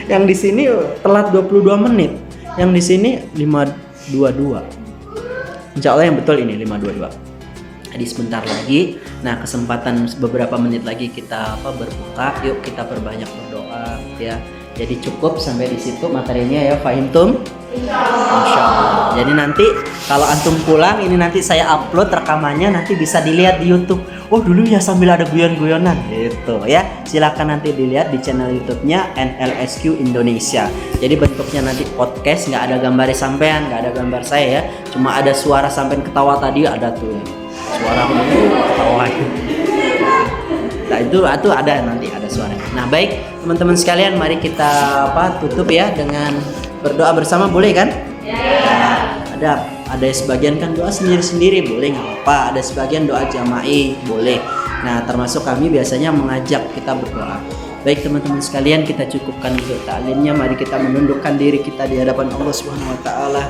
Yang di sini telat 22 menit. Yang di sini 5.22. Insya Allah yang betul ini 5.22. Jadi sebentar lagi. Nah, kesempatan beberapa menit lagi kita berbuka. Yuk kita perbanyak berdoa ya. Jadi cukup sampai di situ materinya ya, fahimtum? Masya Allah. Jadi nanti kalau antum pulang ini nanti saya upload rekamannya, nanti bisa dilihat di YouTube. Oh dulu ya sambil ada guyon-guyonan gitu ya. Silakan nanti dilihat di channel YouTube-nya NLSQ Indonesia. Jadi bentuknya nanti podcast, nggak ada gambar sampean, nggak ada gambar saya ya. Cuma ada suara sampean ketawa tadi ada tuh ya. Suara ketawa. Nah itu ada nanti ada suara. Nah baik teman-teman sekalian, mari kita tutup ya dengan berdoa bersama, boleh kan? Ya. Ada sebagian kan doa sendiri-sendiri boleh, nggak apa. Ada sebagian doa jama'i boleh. Nah termasuk kami biasanya mengajak kita berdoa. Baik teman-teman sekalian, kita cukupkan untuk ta'limnya. Mari kita menundukkan diri kita di hadapan Allah Subhanahu Wa Taala.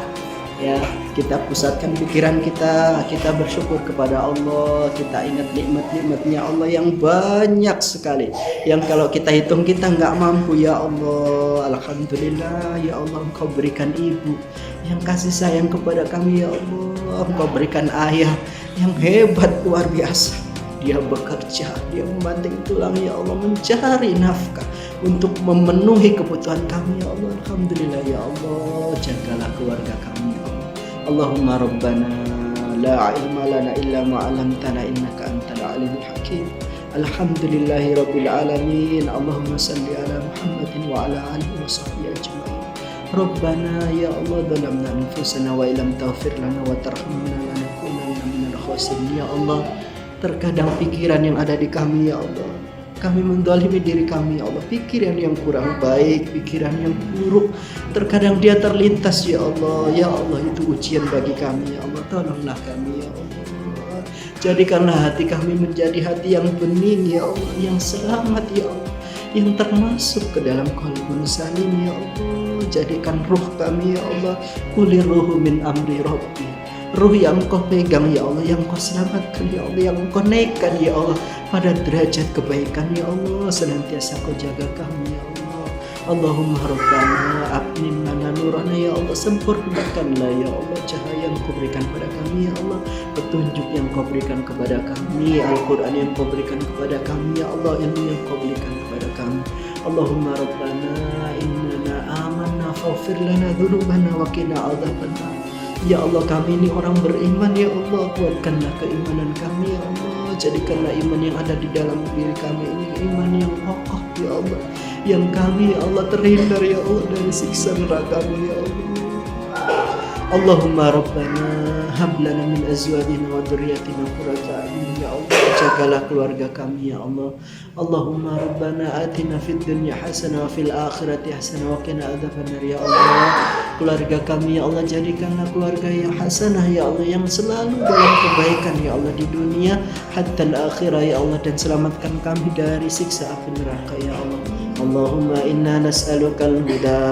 Ya, kita pusatkan pikiran kita bersyukur kepada Allah, kita ingat nikmat-nikmatnya Allah yang banyak sekali, yang kalau kita hitung kita nggak mampu. Ya Allah, alhamdulillah ya Allah, Engkau berikan ibu yang kasih sayang kepada kami. Ya Allah, Engkau berikan ayah yang hebat luar biasa. Dia bekerja, dia membanting tulang ya Allah, mencari nafkah untuk memenuhi kebutuhan kami. Ya Allah, alhamdulillah ya Allah, jagalah keluarga kami ya Allah. Allahumma rabbana la ilma lana illa ma 'allamtana innaka antal alimul hakim. Alhamdulillahi rabbil alamin. Allahumma salli ala Muhammadin wa ala alihi wa sahbihi ajma'in. Rabbana ya Allah, zalamna anfusana wa illam taghfir lana wa tarhamna lanakunanna minal khasirin. Ya Allah, terkadang pikiran yang ada di kami ya Allah, kami menzalimi diri kami ya Allah, pikiran yang kurang baik, pikiran yang buruk terkadang dia terlintas ya Allah. Ya Allah, itu ujian bagi kami ya Allah, tolonglah kami ya Allah, jadikanlah hati kami menjadi hati yang bening ya Allah, yang selamat ya Allah, yang termasuk ke dalam qalbun salim ya Allah. Jadikan ruh kami ya Allah kulir ruhu min amri rabbi, ruh yang Engkau pegang ya Allah, yang Engkau selamatkan ya Allah, yang Engkau naikkan ya Allah pada derajat kebaikan ya Allah. Senantiasa Kau jaga kami ya Allah. Allahumma rabbana abnin lana nurana ya Allah, sempurnakanlah ya Allah cahaya yang Kau berikan pada kami ya Allah, petunjuk yang Kau berikan kepada kami, Al-Quran yang Kau berikan kepada kami ya Allah, ilmu yang Kau berikan kepada kami. Allahumma rabbana innana amanna faghfir lana dzunubana wa qina adzabannar. Ya Allah, kami ini orang beriman ya Allah, kuatkanlah keimanan kami ya Allah, jadikanlah iman yang ada di dalam diri kami ini iman yang kokoh ya Allah, yang kami ya Allah terhindar ya Allah dari siksa neraka ya Allah. Allahumma rabbana hab lana min azwajina wa dhurriyyatina qurrata a'yun ya Allah, jagalah keluarga kami ya Allah. Allahumma rabbana atina fid dunya hasanah wa fil akhirati hasanah wa qina adzabannar ya Allah. Keluarga kami ya Allah, jadikanlah keluarga yang hasanah ya Allah, yang selalu dalam kebaikan ya Allah di dunia hatta al-akhirah ya Allah, dan selamatkan kami dari siksa api neraka ya Allah. Allahumma inna nas'aluka al-huda,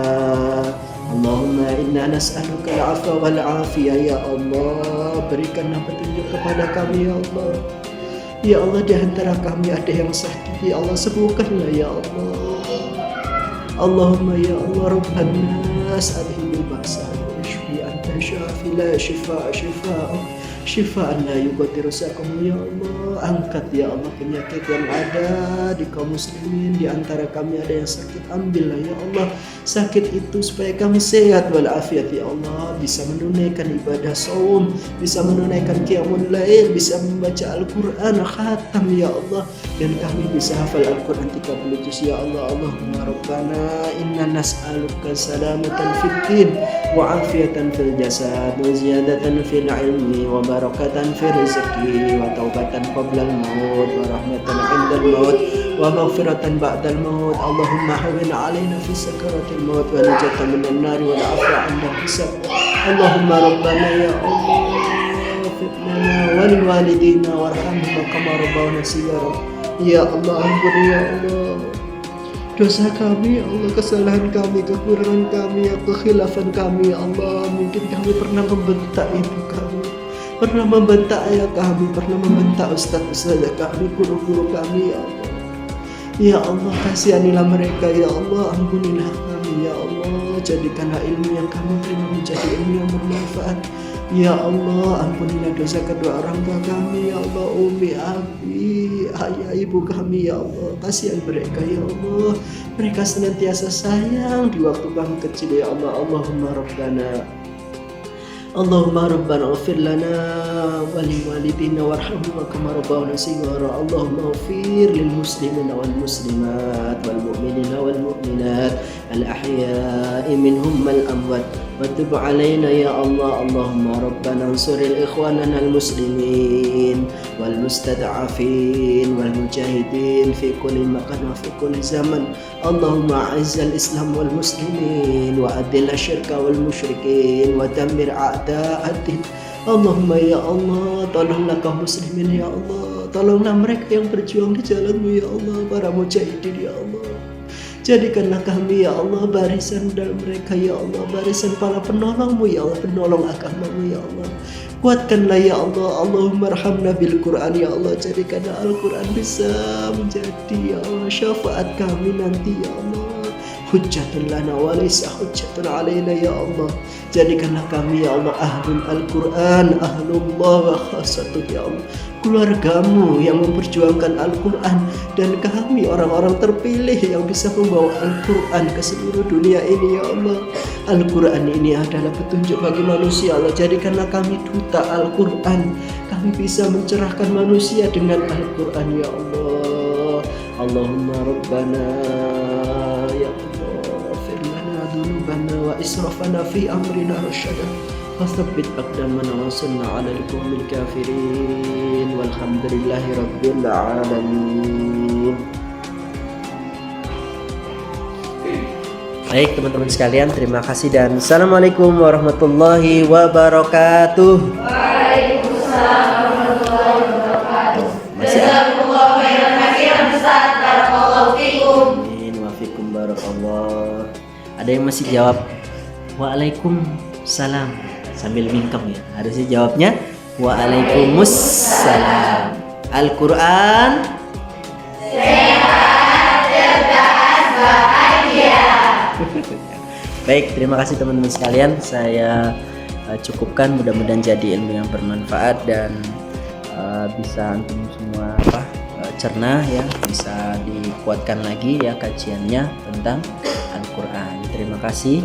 Allahumma inna nas'aluka al-'afwa wal 'afiyah ya Allah. Berikanlah petunjuk kepada kami ya Allah. Ya Allah, di antara kami ada yang sakit ya Allah, sembuhkanlah ya Allah. Allahumma ya Allah rabbana as'alil ba'sa wa shfi anta syafi la shifaa syifaan la yughadiru saqama ya Allah. Angkat ya Allah penyakit yang ada di kaum muslimin. Di antara kami ada yang sakit, ambillah ya Allah sakit itu supaya kami sehat walafiat ya Allah, bisa menunaikan ibadah saum, bisa menunaikan qiyamul lail, bisa membaca Al-Quran khatam ya Allah, dan kami bisa hafal Al-Quran 30 juz ya Allah. Allahumma rabbana inna nas'aluka salamatan fid din wa afiyatan fil jasad wa ziyadatan fil ilmi wa barakatan fil rizqi wa taubatan qabla al-maut wa rahmatan 'inda al-maut wa maghfiratan ba'da al-maut. Allahumma hawwin 'alaina fi sakaratil maut wa najatan minan nar wa afwa 'inda hisab. Allahumma rabbana ya Allah fitnana wa lil walidina warhamhum kama rabbawna shighara. Ya Allah, ampuni ya Allah dosa kami ya Allah, kesalahan kami, kekurangan kami, kekhilafan kami ya Allah. Mungkin kami pernah membentak ibu kami, pernah membentak ayah kami, pernah membentak ustaz-ustaz kami, guru-guru kami ya Allah. Ya Allah, kasihanilah mereka ya Allah, ampunilah kami ya Allah. Jadikanlah ilmu yang kami terima menjadi ilmu yang bermanfaat. Ya Allah, ampunilah dosa kedua orang tua kami, ya Allah, umi, abi, ayah, ibu kami, ya Allah. Kasihan mereka, ya Allah. Mereka senantiasa sayang di waktu kami kecil, ya Allah. Allahumma rabbana ighfir lana wa liwalidina warhamhuma kama rabbawna shighara. Allahumma ighfir lil muslimina wal muslimat wal mu'minina wal mu'minat al ahya'i minhum wal amwat wa tub alaina ya Allah. Allahumma rabbana ansuril ikhwanana al muslimin wal mustad'afin wal mujahidin fi kulli makan wa fi kulli zaman. Allahumma a'izzal islam wal muslimin wa adil asyirka wal musyrikin wa dammir a'da'atin. Allahumma ya Allah, tolonglah kaum muslimin ya Allah. Tolonglah mereka yang berjuang di jalan-Mu ya Allah, para mujahidin ya Allah. Jadikanlah kami ya Allah barisan dalam mereka ya Allah, barisan para penolong-Mu ya Allah, penolong agama-Mu ya Allah. Kuatkanlah ya Allah. Allahumma arhamna bil Quran ya Allah. Jadikanlah Al-Quran bisa menjadi ya Allah syafaat kami nanti ya Allah. Hujjatun lana wa laysa hujjatun alaina ya Allah. Jadikanlah kami ya Allah ahlul Al-Quran, ahlullah wa khasatuh ya Allah. Keluarga-Mu yang memperjuangkan Al-Quran, dan kami orang-orang terpilih yang bisa membawa Al-Quran ke seluruh dunia ini ya Allah. Al-Quran ini adalah petunjuk bagi manusia Allah. Jadikanlah kami duta Al-Quran. Kami bisa mencerahkan manusia dengan Al-Quran ya Allah. Allahumma rabbana ya Allah ighfir lana dhunubana wa israfana fi amrina rasyada Fathabbit aqdamana wa sunna 'alal qawmil kafirin walhamdulillahi rabbil alamin. Baik teman-teman sekalian, terima kasih dan assalamualaikum warahmatullahi wabarakatuh. Waalaikumsalam warahmatullahi wabarakatuh. Masih Jazakumullahu khairan katsiran Ustaz. Barakallahu fikum. Amin wa fikum barakallah. Ada yang masih jawab Waalaikumsalam sambil mingkem ya. Harusnya jawabnya Waalaikumsalam. Al-Quran Sehat, cerdas, bahagia. Baik, terima kasih teman-teman sekalian. Saya cukupkan, mudah-mudahan jadi ilmu yang bermanfaat dan bisa antum semua cerna ya, bisa dikuatkan lagi ya kajiannya tentang Al-Quran. Terima kasih.